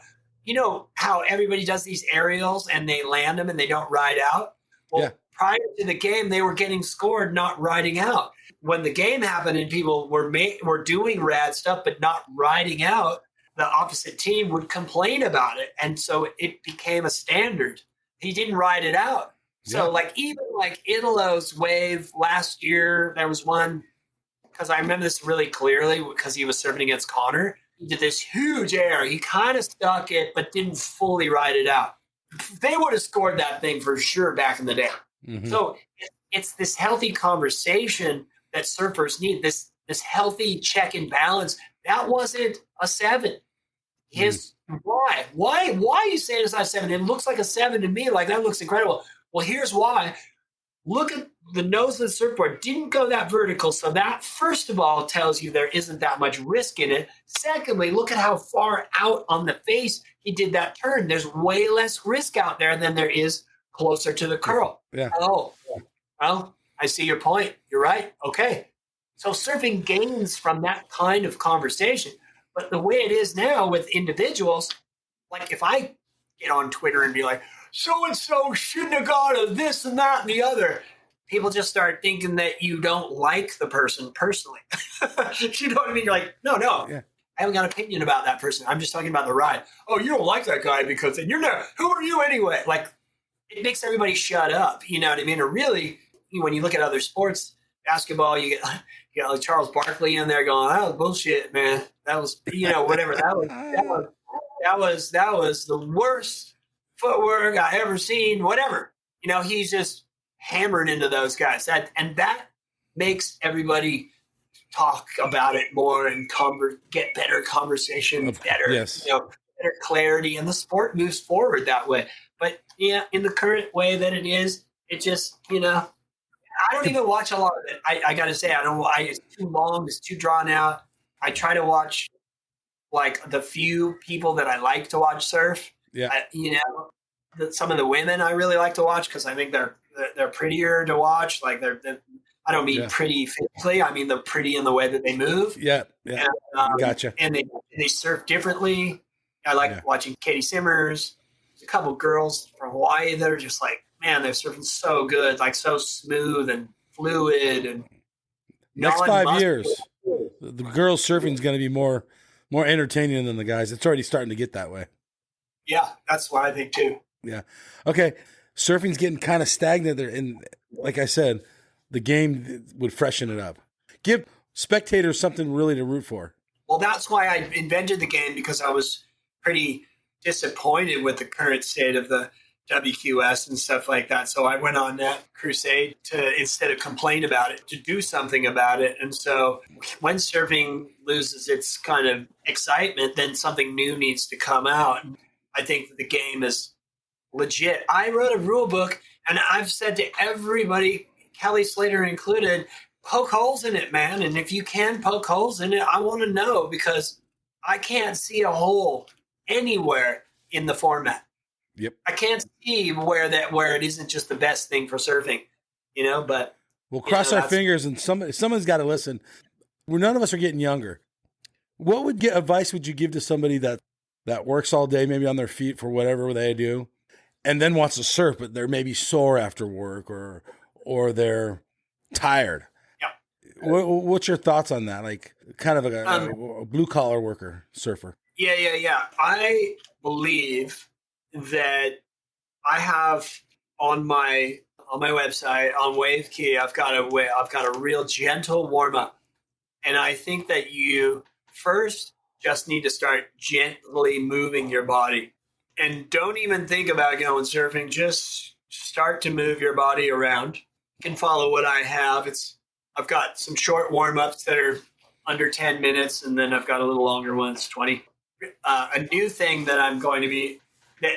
how everybody does these aerials and they land them and they don't ride out. Well, prior to the game, they were getting scored, not riding out. When the game happened and people were doing rad stuff but not riding out, the opposite team would complain about it. And so it became a standard. He didn't ride it out. So even Italo's wave last year, there was one, because I remember this really clearly because he was surfing against Connor. He did this huge air. He kind of stuck it, but didn't fully ride it out. They would have scored that thing for sure back in the day. Mm-hmm. So it's this healthy conversation that surfers need, this healthy check and balance. That wasn't a 7. Why are you saying it's not a 7? It looks like a 7 to me. Like, that looks incredible. Well, here's why. Look at the nose of the surfboard. Didn't go that vertical. So that, first of all, tells you there isn't that much risk in it. Secondly, look at how far out on the face he did that turn. There's way less risk out there than there is closer to the curl. Yeah. Oh, well, I see your point. You're right. Okay. So surfing gains from that kind of conversation. But the way it is now with individuals, like if I get on Twitter and be like, so-and-so shouldn't have gone to this and that and the other, people just start thinking that you don't like the person personally. You know what I mean? You're like, no. Yeah. I haven't got an opinion about that person. I'm just talking about the ride. Oh, you don't like that guy because then you're not. Who are you anyway? Like, it makes everybody shut up. You know what I mean? Or really, when you look at other sports, basketball, you get like Charles Barkley in there going, that was bullshit, man. That was, whatever. That was the worst footwork I ever seen, whatever. He's just hammering into those guys. And that makes everybody talk about it more and get better conversation, better clarity, and the sport moves forward that way. But in the current way that it is, it just, I don't even watch a lot of it. I got to say, it's too long. It's too drawn out. I try to watch like the few people that I like to watch surf. Yeah. Some of the women I really like to watch because I think they're prettier to watch. Like I don't mean pretty physically. I mean, they're pretty in the way that they move. Yeah. Yeah. And, gotcha. And they surf differently. I like watching Katie Simmers. There's a couple girls from Hawaii that are just like, man, they're surfing so good, like so smooth and fluid. And next 5 years, the girls surfing is going to be more entertaining than the guys. It's already starting to get that way. Yeah, that's what I think too. Yeah. Okay. Surfing's getting kind of stagnant there. And like I said, the game would freshen it up. Give spectators something really to root for. Well, that's why I invented the game, because I was pretty disappointed with the current state of the WQS and stuff like that. So I went on that crusade to, instead of complain about it, to do something about it. And so when surfing loses its kind of excitement, then something new needs to come out. I think that the game is legit. I wrote a rule book, and I've said to everybody, Kelly Slater included, poke holes in it, man. And if you can poke holes in it, I want to know, because I can't see a hole anywhere in the format. Yep. I can't see where it isn't just the best thing for surfing, but we'll cross our fingers, and someone's got to listen. None of us are getting younger. What advice would you give to somebody that works all day, maybe on their feet for whatever they do, and then wants to surf, but they're maybe sore after work or they're tired? Yeah. What's your thoughts on that? Like kind of a blue collar worker surfer. Yeah. I believe that I have on my website on Wave Key, I've got a real gentle warm up, and I think that you first just need to start gently moving your body, and don't even think about going surfing. Just start to move your body around. You can follow what I have. I've got some short warm ups that are under 10 minutes, and then I've got a little longer ones, 20. A new thing that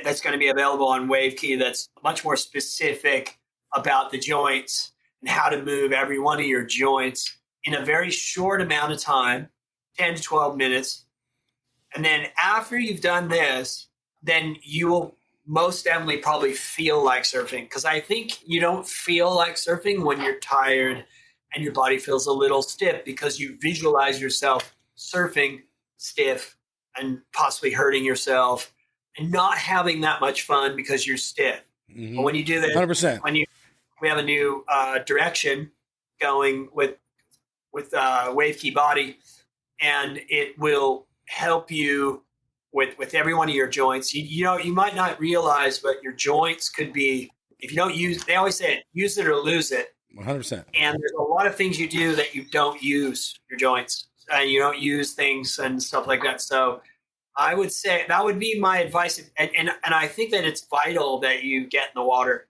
that's going to be available on Wave Key that's much more specific about the joints and how to move every one of your joints in a very short amount of time, 10 to 12 minutes. And then after you've done this, then you will most definitely probably feel like surfing. Because I think you don't feel like surfing when you're tired and your body feels a little stiff because you visualize yourself surfing stiff and possibly hurting yourself and not having that much fun because you're stiff. Mm-hmm. But when you do this, 100%. we have a new direction going with Wave Key Body, and it will help you with every one of your joints. You know, you might not realize, but your joints could be, if you don't use, they always say it, use it or lose it. 100%. And there's a lot of things you do that you don't use your joints, and you don't use things and stuff like that. So I would say that would be my advice. And I think that it's vital that you get in the water.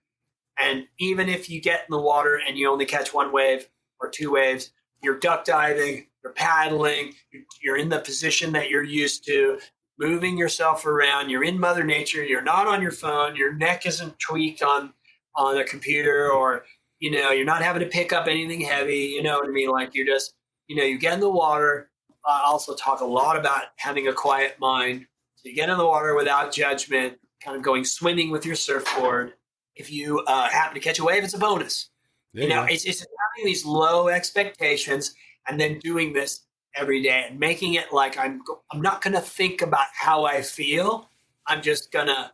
And even if you get in the water and you only catch one wave or two waves, you're duck diving, you're paddling, you're in the position that you're used to, moving yourself around, you're in Mother Nature, you're not on your phone, your neck isn't tweaked on a computer, or, you know, you're not having to pick up anything heavy, you know what I mean? Like, you're just, you know, you get in the water. I also talk a lot about having a quiet mind. So you get in the water without judgment, kind of going swimming with your surfboard. If you happen to catch a wave, it's a bonus. You know, it's having these low expectations and then doing this every day and making it like I'm not going to think about how I feel. I'm just going to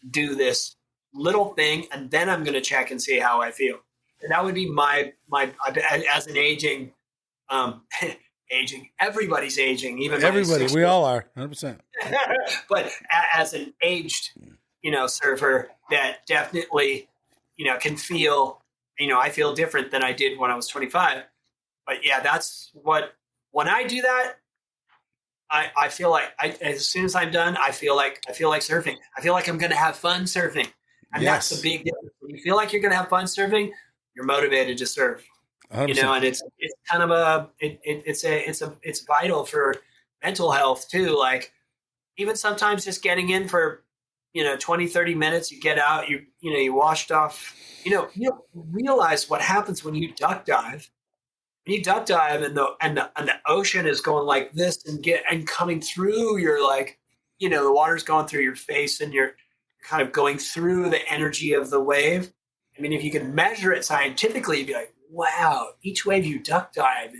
do this little thing, and then I'm going to check and see how I feel. And that would be my as an aging, everybody's aging, even everybody. We all are 100%. But as an aged, you know, surfer, that definitely, you know, can feel, you know, I feel different than I did when I was 25. But yeah, that's what, when I do that, I feel like as soon as I'm done, I feel like surfing. I feel like I'm going to have fun surfing. And Yes. that's the big difference. When you feel like you're going to have fun surfing, you're motivated to surf. 100%. You know, and it's kind of it's vital for mental health too. Like, even sometimes just getting in for, you know, 20, 30 minutes, you get out, you washed off, you don't realize what happens when you duck dive. When you duck dive and the ocean is going like this and coming through, you're like, you know, the water's going through your face and you're kind of going through the energy of the wave. I mean, if you could measure it scientifically, you'd be like, wow, each wave you duck dive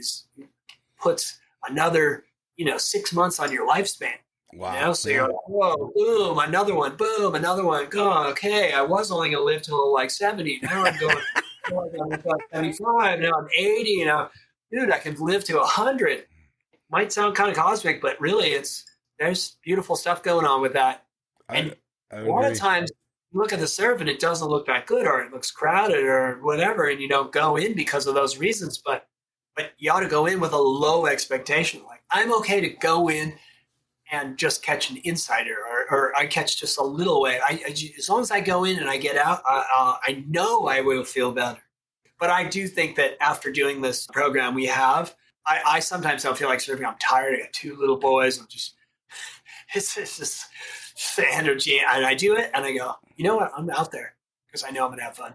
puts another, you know, 6 months on your lifespan. Wow. You know? So you're like, whoa, boom, another one, go, okay, I was only going to live till like 70. Now I'm going, I'm 75, now I'm 80, you know. Dude, I can live to 100. Might sound kind of cosmic, but really there's beautiful stuff going on with that. And a lot of times you look at the surf and it doesn't look that good, or it looks crowded or whatever, and you don't go in because of those reasons. But you ought to go in with a low expectation. Like, I'm okay to go in and just catch an insider, or I catch just a little wave. As long as I go in and I get out, I know I will feel better. But I do think that after doing this program we have, I sometimes don't feel like surfing. I'm tired. I got two little boys. It's just the energy. And I do it and I go, you know what? I'm out there because I know I'm going to have fun.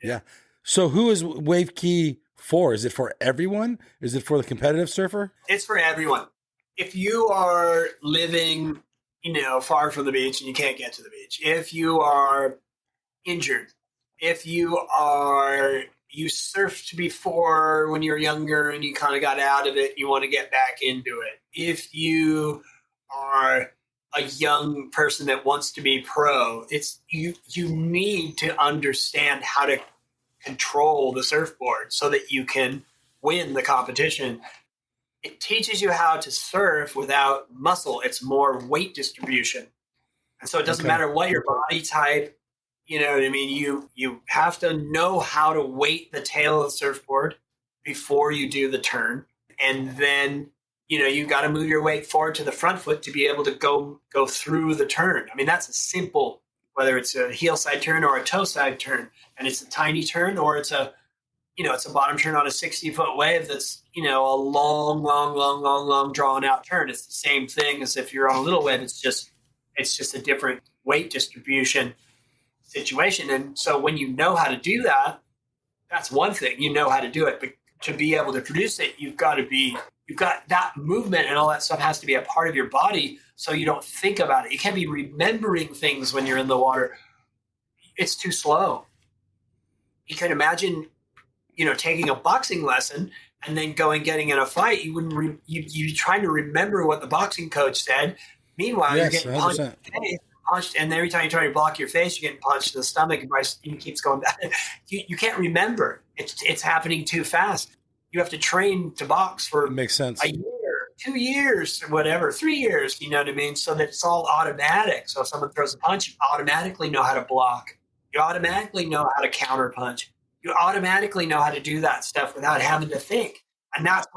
Yeah. So who is Wave Key for? Is it for everyone? Is it for the competitive surfer? It's for everyone. If you are living, you know, far from the beach and you can't get to the beach, if you are injured, if you surfed before when you were younger and you kind of got out of it, you want to get back into it. If you are a young person that wants to be pro, it's you need to understand how to control the surfboard so that you can win the competition. It teaches you how to surf without muscle. It's more weight distribution. And so it doesn't matter what your body type, you know what I mean? You have to know how to weight the tail of the surfboard before you do the turn. And then, you know, you got to move your weight forward to the front foot to be able to go through the turn. I mean, that's a simple, whether it's a heel side turn or a toe side turn, and it's a tiny turn, or it's a bottom turn on a 60-foot wave that's, you know, a long drawn out turn. It's the same thing as if you're on a little wave. It's just a different weight distribution situation. And so when you know how to do that, that's one thing. You know how to do it, but to be able to produce it, you've got to be you've got that movement and all that stuff has to be a part of your body so you don't think about it. You can't be remembering things when you're in the water. It's too slow. You can imagine, taking a boxing lesson and then getting in a fight. You wouldn't. You're trying to remember what the boxing coach said. Meanwhile, you're getting punched in the face, and every time you try to block your face, you're getting punched in the stomach, and it keeps going back. You can't remember. It's happening too fast. You have to train to box for makes sense. a year, 2 years, whatever, 3 years. You know what I mean? So that it's all automatic. So if someone throws a punch, you automatically know how to block. You automatically know how to counter punch. You automatically know how to do that stuff without having to think. And that's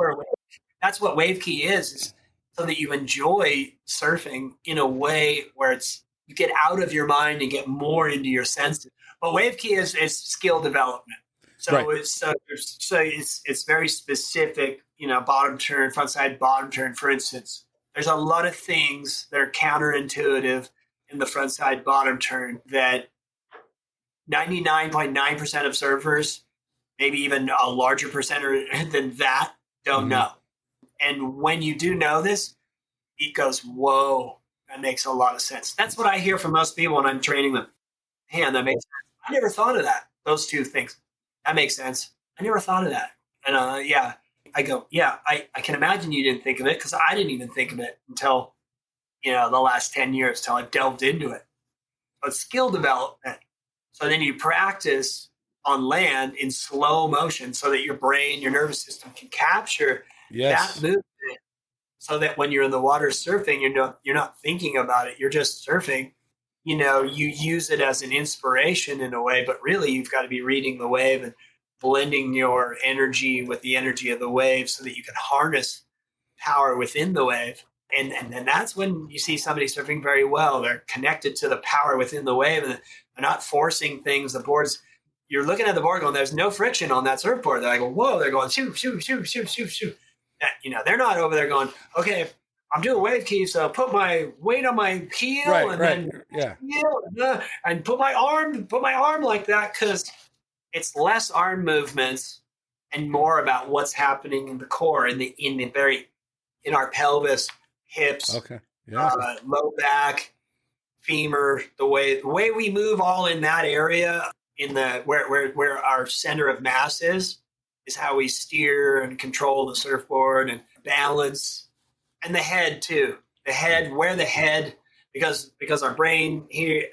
what wave key is so that you enjoy surfing in a way where you get out of your mind and get more into your senses. But wave key is skill development. So right. It's very specific, bottom turn, front side bottom turn, for instance. There's a lot of things that are counterintuitive in the front side bottom turn that 99.9% of surfers, maybe even a larger percentage than that, don't know. And when you do know this, it goes, whoa, that makes a lot of sense. That's what I hear from most people when I'm training them. Man, that makes sense. I never thought of that, those two things. That makes sense. I never thought of that. And I go, I can imagine you didn't think of it because I didn't even think of it until, the last 10 years, till I delved into it. But skill development. So then you practice on land in slow motion so that your brain, your nervous system can capture that movement so that when you're in the water surfing, you're not thinking about it. You're just surfing. You use it as an inspiration in a way, but really you've got to be reading the wave and blending your energy with the energy of the wave so that you can harness power within the wave. And then that's when you see somebody surfing very well. They're connected to the power within the wave and they're not forcing things. The boards, you're looking at the board going, there's no friction on that surfboard. They're like, whoa, they're going, shoot, shoot, shoot, shoot, shoot, shoot. They're not over there going, okay, I'm doing wave key, so put my weight on my heel and put my arm like that, because it's less arm movements and more about what's happening in the core, in our pelvis, hips, low back, femur, the way we move all in that area in the where our center of mass is how we steer and control the surfboard and balance. And the head too. Because our brain here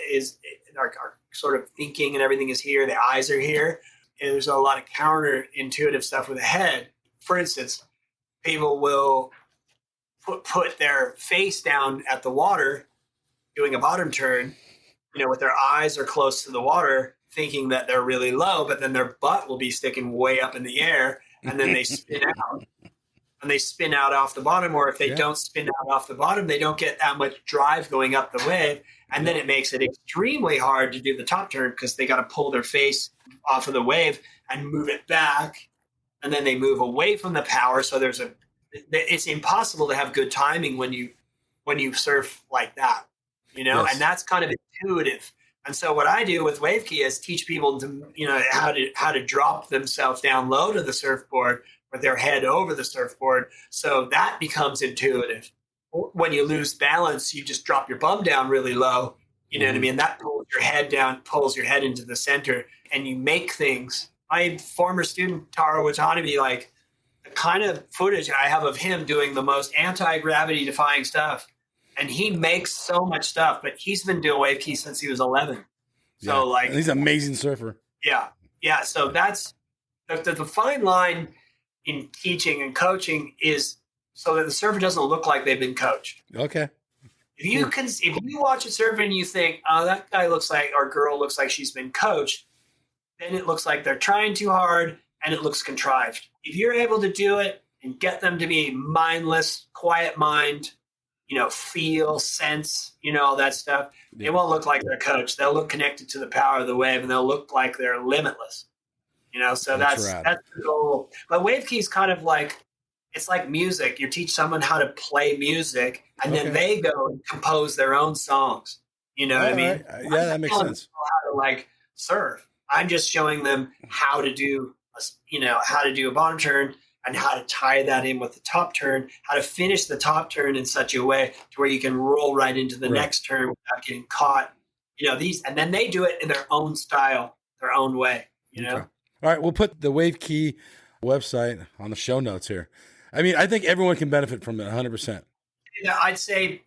is our sort of thinking and everything is here. The eyes are here. And there's a lot of counterintuitive stuff with the head. For instance, people will put their face down at the water, doing a bottom turn, with their eyes are close to the water, thinking that they're really low, but then their butt will be sticking way up in the air, and then they spin out. And they spin out off the bottom, or if they don't spin out off the bottom, they don't get that much drive going up the wave. And then it makes it extremely hard to do the top turn because they got to pull their face off of the wave and move it back. And then they move away from the power. So it's impossible to have good timing when you surf like that, and that's kind of intuitive. And so what I do with wave key is teach people to, how to drop themselves down low to the surfboard with their head over the surfboard. So that becomes intuitive. When you lose balance, you just drop your bum down really low. You know what I mean? That pulls your head down, pulls your head into the center, and you make things. My former student, Taro Watanabe, like the kind of footage I have of him doing the most anti-gravity defying stuff. And he makes so much stuff, but he's been doing wave key since he was 11. So and he's an amazing surfer. Yeah. Yeah. So that's the fine line in teaching and coaching is so that the surfer doesn't look like they've been coached. Okay. If you watch a surfer and you think, oh, that guy looks like, or girl looks like she's been coached, then it looks like they're trying too hard and it looks contrived. If you're able to do it and get them to be mindless, quiet mind, feel, sense, all that stuff, they won't look like they're coached. They'll look connected to the power of the wave and they'll look like they're limitless. So that's the goal. But wave key is kind of like, it's like music. You teach someone how to play music and then they go and compose their own songs. You know what I mean? Yeah, that makes sense. How to surf. I'm just showing them how to do, a bottom turn and how to tie that in with the top turn, how to finish the top turn in such a way to where you can roll right into the next turn without getting caught. And then they do it in their own style, their own way, All right, we'll put the Wave Key website on the show notes here. I mean, I think everyone can benefit from it 100%. I'd say,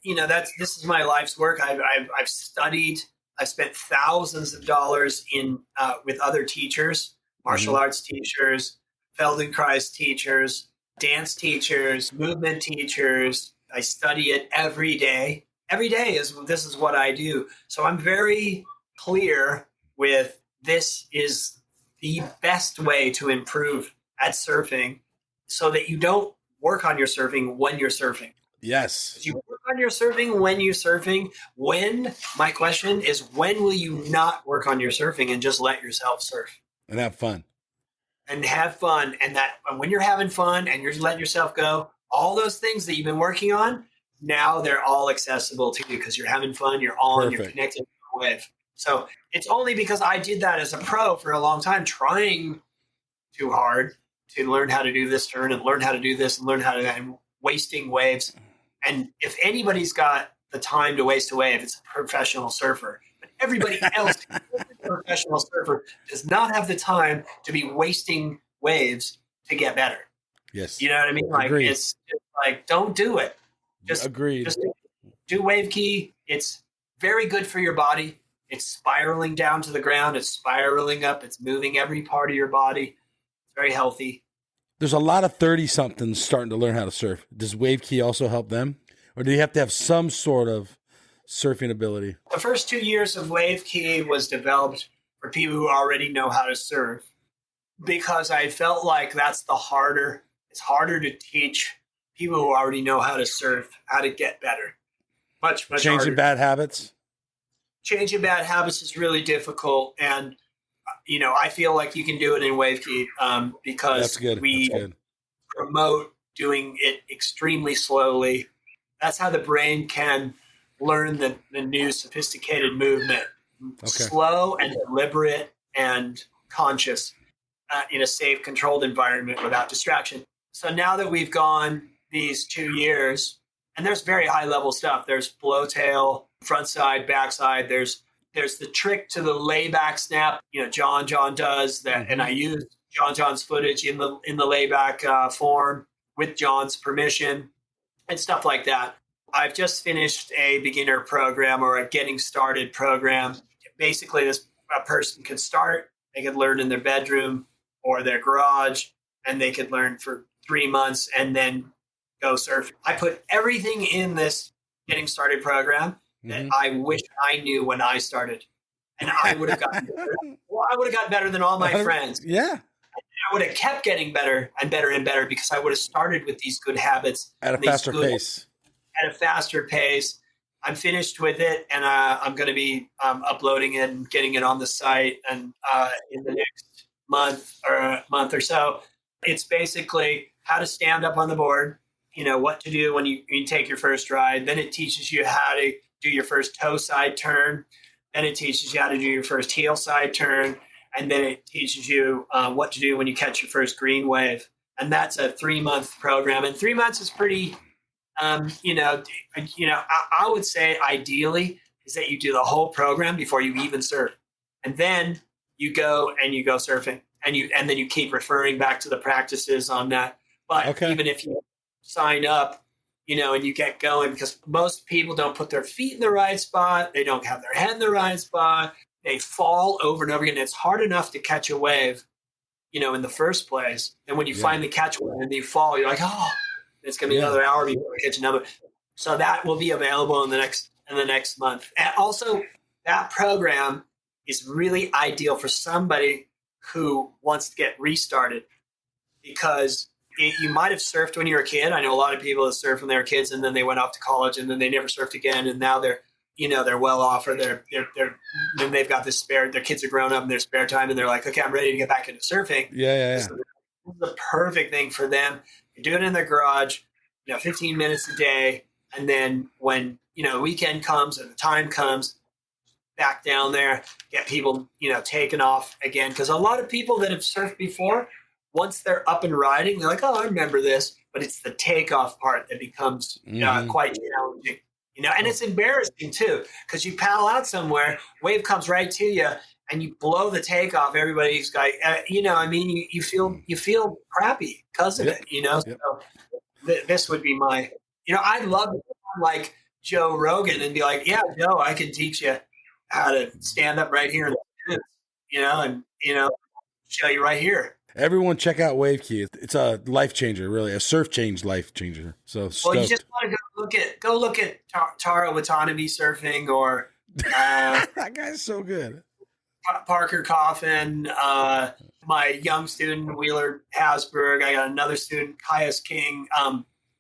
this is my life's work. I've studied, I've spent thousands of dollars in with other teachers, martial arts teachers, Feldenkrais teachers, dance teachers, movement teachers. I study it every day. Every day this is what I do. So I'm very clear with this is the best way to improve at surfing so that you don't work on your surfing when you're surfing. Yes. You work on your surfing when you're surfing. My question is, when will you not work on your surfing and just let yourself surf? And have fun. And have fun. And when you're having fun and you're just letting yourself go, all those things that you've been working on, now they're all accessible to you because you're having fun, you're on, you're connected to the wave. So it's only because I did that as a pro for a long time, trying too hard to learn how to do this turn and learn how to do this and learn how to, and wasting waves. And if anybody's got the time to waste a wave, it's a professional surfer. But everybody else, a professional surfer, does not have the time to be wasting waves to get better. Yes. You know what I mean? Like, Agreed. it's like, don't do it. Just do Wave Key. It's very good for your body. It's spiraling down to the ground. It's spiraling up. It's moving every part of your body. It's very healthy. There's a lot of 30-somethings starting to learn how to surf. Does Wave Key also help them? Or do you have to have some sort of surfing ability? The first 2 years of Wave Key was developed for people who already know how to surf because I felt like it's harder to teach people who already know how to surf how to get better. Much Changing harder. bad habits? Changing bad habits is really difficult. And, I feel like you can do it in Wave Key because we promote doing it extremely slowly. That's how the brain can learn the new sophisticated movement. Slow and deliberate and conscious in a safe, controlled environment without distraction. So now that we've gone these 2 years, and there's very high level stuff. There's blow tail, front side, back side. There's the trick to the layback snap. John does that, and I use John's footage in the layback form with John's permission and stuff like that. I've just finished a beginner program or a getting started program. Basically, a person could start. They could learn in their bedroom or their garage, and they could learn for 3 months and then go surfing. I put everything in this getting started program that I wish I knew when I started. And I would have gotten better. Well, I would have gotten better than all my friends. Yeah. I would have kept getting better and better and better because I would have started with these good habits. At a faster pace. At a faster pace. I'm finished with it, and I'm going to be uploading it and getting it on the site and in the next month or so. It's basically how to stand up on the board, what to do when you take your first ride. Then it teaches you how to do your first toe side turn. Then it teaches you how to do your first heel side turn. And then it teaches you what to do when you catch your first green wave. And that's a 3-month program. And 3 months is pretty, I would say ideally is that you do the whole program before you even surf. And then you go surfing. And then you keep referring back to the practices on that. But even if you sign up, and you get going, because most people don't put their feet in the right spot. They don't have their head in the right spot. They fall over and over again. It's hard enough to catch a wave, in the first place. And when you finally catch one and you fall, you're like, oh, it's going to be another hour before I catch another. So that will be available in the next month. And also, that program is really ideal for somebody who wants to get restarted because you might have surfed when you were a kid. I know a lot of people that surfed when they were kids and then they went off to college and then they never surfed again. And now they're well off or then they've got this their kids are grown up in their spare time and they're like, okay, I'm ready to get back into surfing. Yeah. So this is the perfect thing for them. You do it in their garage, 15 minutes a day. And then when, the weekend comes and the time comes, back down there, get people, taken off again. Because a lot of people that have surfed before once they're up and riding, they're like, oh, I remember this. But it's the takeoff part that becomes quite challenging. And it's embarrassing too, because you paddle out somewhere, wave comes right to you, and you blow the takeoff. Everybody's like, you feel crappy because of it. So this would be my, I'd love to be like Joe Rogan and be like, yeah, Joe, I can teach you how to stand up right here, and show you right here. Everyone check out WaveKey. It's a life changer, really, a surf change life changer. So stoked. Well, you just want to go look at Taro Watanabe surfing, or that guy's so good. Parker Coffin, my young student Wheeler Hasberg. I got another student, Caius King.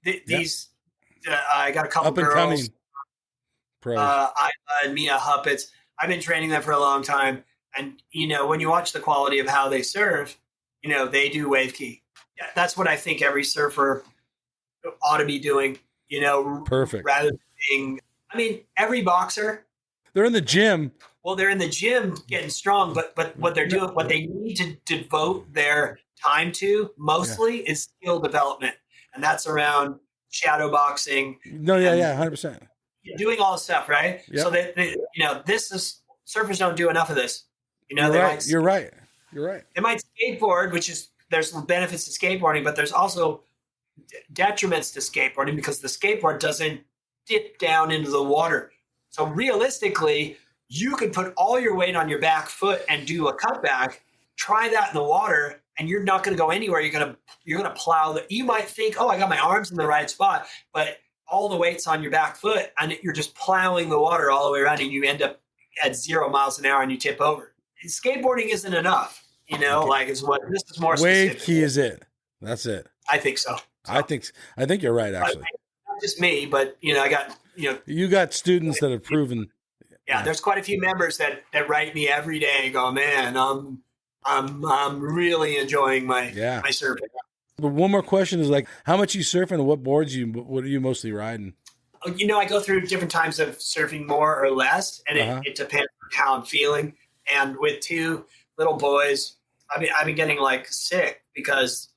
These I got a couple up and girls. Coming pros. And Mia Huppets. I've been training them for a long time, and when you watch the quality of how they surf. They do WaveKey. Yeah, that's what I think every surfer ought to be doing, Perfect. Rather than being, every boxer. They're in the gym. Well, they're in the gym getting strong, but what they're doing, what they need to devote their time to mostly is skill development. And that's around shadow boxing. No, yeah, 100%. Doing all the stuff, right? Yep. So surfers don't do enough of this. You're right. They might skateboard, there's benefits to skateboarding, but there's also detriments to skateboarding because the skateboard doesn't dip down into the water. So realistically, you could put all your weight on your back foot and do a cutback. Try that in the water, and you're not going to go anywhere. You're gonna plow. You might think, oh, I got my arms in the right spot, but all the weight's on your back foot, and you're just plowing the water all the way around, and you end up at 0 miles an hour, and you tip over. Skateboarding isn't enough. This is more specific. WaveKey is it. That's it. I think so. I think you're right, actually. Not just me, but I got you got students that have proven. Yeah, there's quite a few members that write me every day and go, man, I'm really enjoying my surfing. But one more question is how much you surfing and what boards what are you mostly riding? I go through different times of surfing more or less, and it depends on how I'm feeling. And with two little boys, I've been getting sick because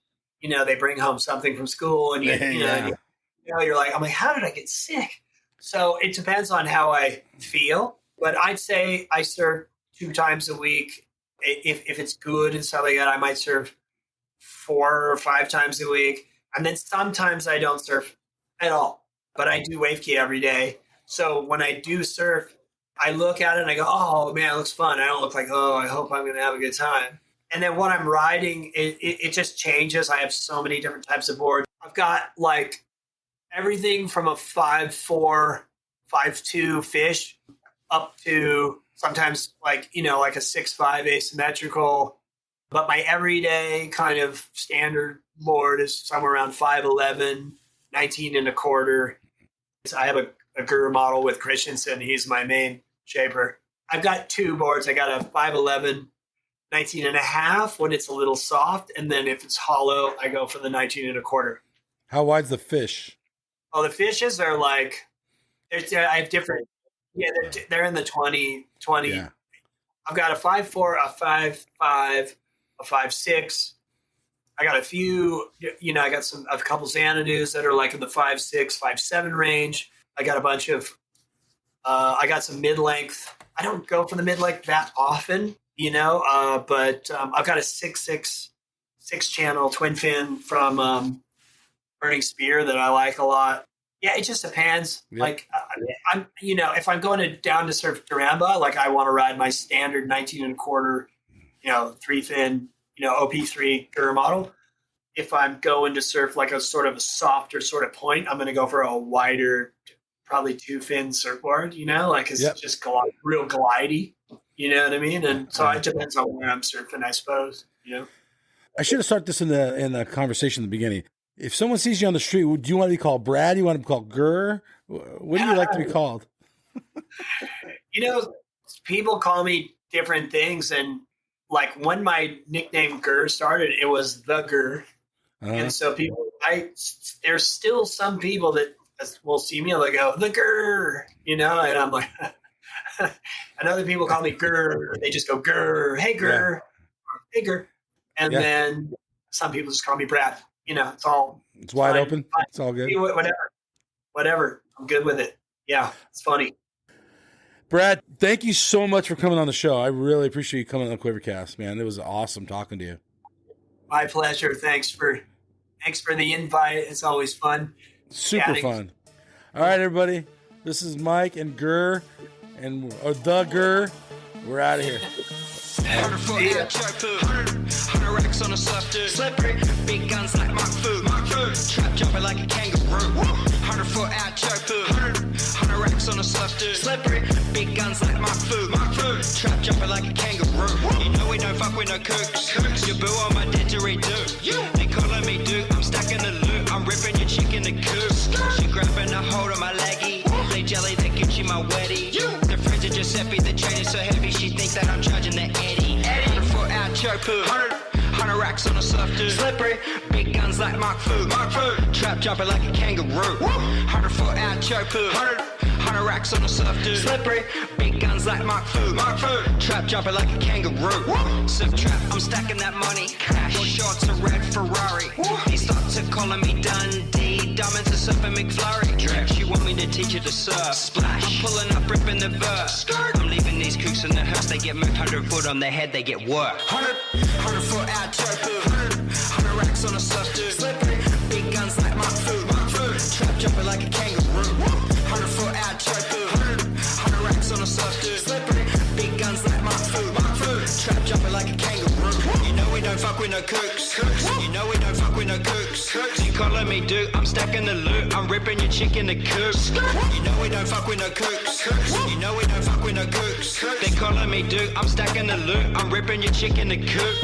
they bring home something from school, and you're like, I'm like, how did I get sick? So it depends on how I feel, but I'd say I surf 2 times a week. If it's good and stuff like that, I might surf 4 or 5 times a week, and then sometimes I don't surf at all. But I do WaveKey every day. So when I do surf, I look at it and I go, oh, man, it looks fun. I don't look like, oh, I hope I'm going to have a good time. And then when I'm riding, it just changes. I have so many different types of boards. I've got everything from a 5'4", 5'2" fish up to sometimes a 6'5" asymmetrical. But my everyday kind of standard board is somewhere around 5'11", 19 and a quarter. I have a Gerr model with Christensen. He's my main shaper. I've got 2 boards. I got a 5'11", 19 and a half when it's a little soft. And then if it's hollow, I go for the 19 and a quarter. How wide's the fish? Oh, the fishes are I have different. Yeah, they're in the 20. Yeah. I've got a 5'4", a 5'5", a 5'6". I got a few, I got a couple Xanadu's that are in the 5'6", 5'7" range. I got a bunch of, I got some mid-length. I don't go for the mid-length that often, but I've got a 6'6", 6-channel twin fin from Burning Spear that I like a lot. Yeah, it just depends. Yep. I'm, if I'm going down to surf Duramba, I want to ride my standard 19 and a quarter, 3-fin, OP3 Gerr model. If I'm going to surf a sort of a softer sort of point, I'm going to go for a wider, probably 2-fin surfboard, it's just real glidey, you know what I mean? And so it depends on where I'm surfing, I suppose, I should have started this in the conversation in the beginning. If someone sees you on the street, do you want to be called Brad? Do you want to be called Gerr? What do you like to be called? People call me different things, and when my nickname Gerr started, it was the Gerr. And so there's still some people that will see me and they go, the Gerr, and I'm like, and other people call me Gerr. They just go Gerr, hey Gerr, hey Gerr. And then some people just call me Brad. It's wide fine, open. fine. It's all good. Whatever. I'm good with it. Yeah, it's funny. Brad, thank you so much for coming on the show. I really appreciate you coming on the Quivercast, man. It was awesome talking to you. My pleasure. Thanks for the invite. It's always fun. Super fun. All right, everybody. This is Mike and Gerr, the Gerr. We're out of here. 100 racks on a surfboard. Slippery, big guns like Mark Fu. Trap jumping like a kangaroo. 100 foot out choke pool. 100 racks on a surfboard. Slippery, big guns like Mark Fu. Trap jumping like a kangaroo. You know we don't fuck with no kooks. You boo on my didgeridoo. They calling me Duke. I'm stacking the loot. I'm ripping your chick in the coop. She grabbing a hold of my leggy. They jelly, they Gucci my weddy. The friends of Giuseppe, the chain is so heavy. She think that I'm charging the Eddie. 100 foot out choke pool. 100 racks on a surfboard. Slippery, big guns like Mark Fu. Trap jumping like a kangaroo. 100 foot out choke pool. 100 racks on a surfboard. Slippery, big guns like Mark Fu. Trap jumping like a kangaroo. Surf trap, I'm stacking that money. Cash. Four shots, a red Ferrari. He starts to calling me Dundee. Diamonds are surfing McFlurry. Drip. She want me to teach her to surf. Splash. I'm pulling up, ripping the verse. I'm leaving these kooks in the hearse. They get moved 100 foot on their head, they get work. 100 foot out choke pool. 100 racks on a surfboard. Slippery, big guns like Mark Fu. Trap jumping like a kangaroo. 100 foot out choke pool. 100 racks on a surfboard. Slippery, big guns like Mark Fu. Trap jumping like a kangaroo. You know we don't fuck with no kooks. You know we don't fuck with no kooks. You calling me Duke, I'm stacking the loot. I'm ripping your chick in the coop. You know we don't fuck with no kooks. You know we don't fuck with no kooks. They calling me Duke, I'm stacking the loot. I'm ripping your chick in the coop.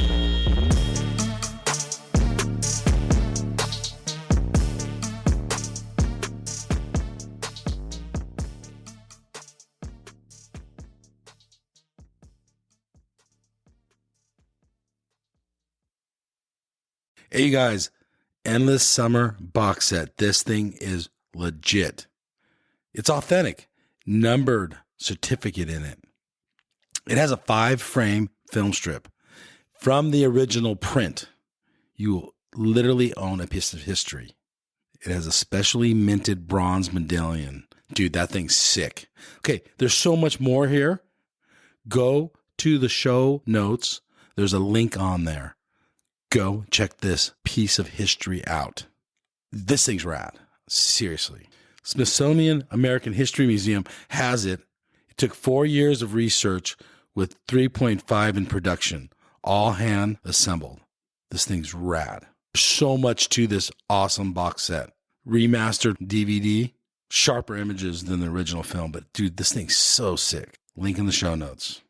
Hey, you guys, Endless Summer box set. This thing is legit. It's authentic, numbered certificate in it. It has a 5-frame film strip from the original print. You will literally own a piece of history. It has a specially minted bronze medallion. Dude, that thing's sick. Okay, there's so much more here. Go to the show notes. There's a link on there. Go check this piece of history out. This thing's rad. Seriously. Smithsonian American History Museum has it. It took 4 years of research with 3.5 in production, all hand assembled. This thing's rad. So much to this awesome box set. Remastered DVD, sharper images than the original film, but dude, this thing's so sick. Link in the show notes.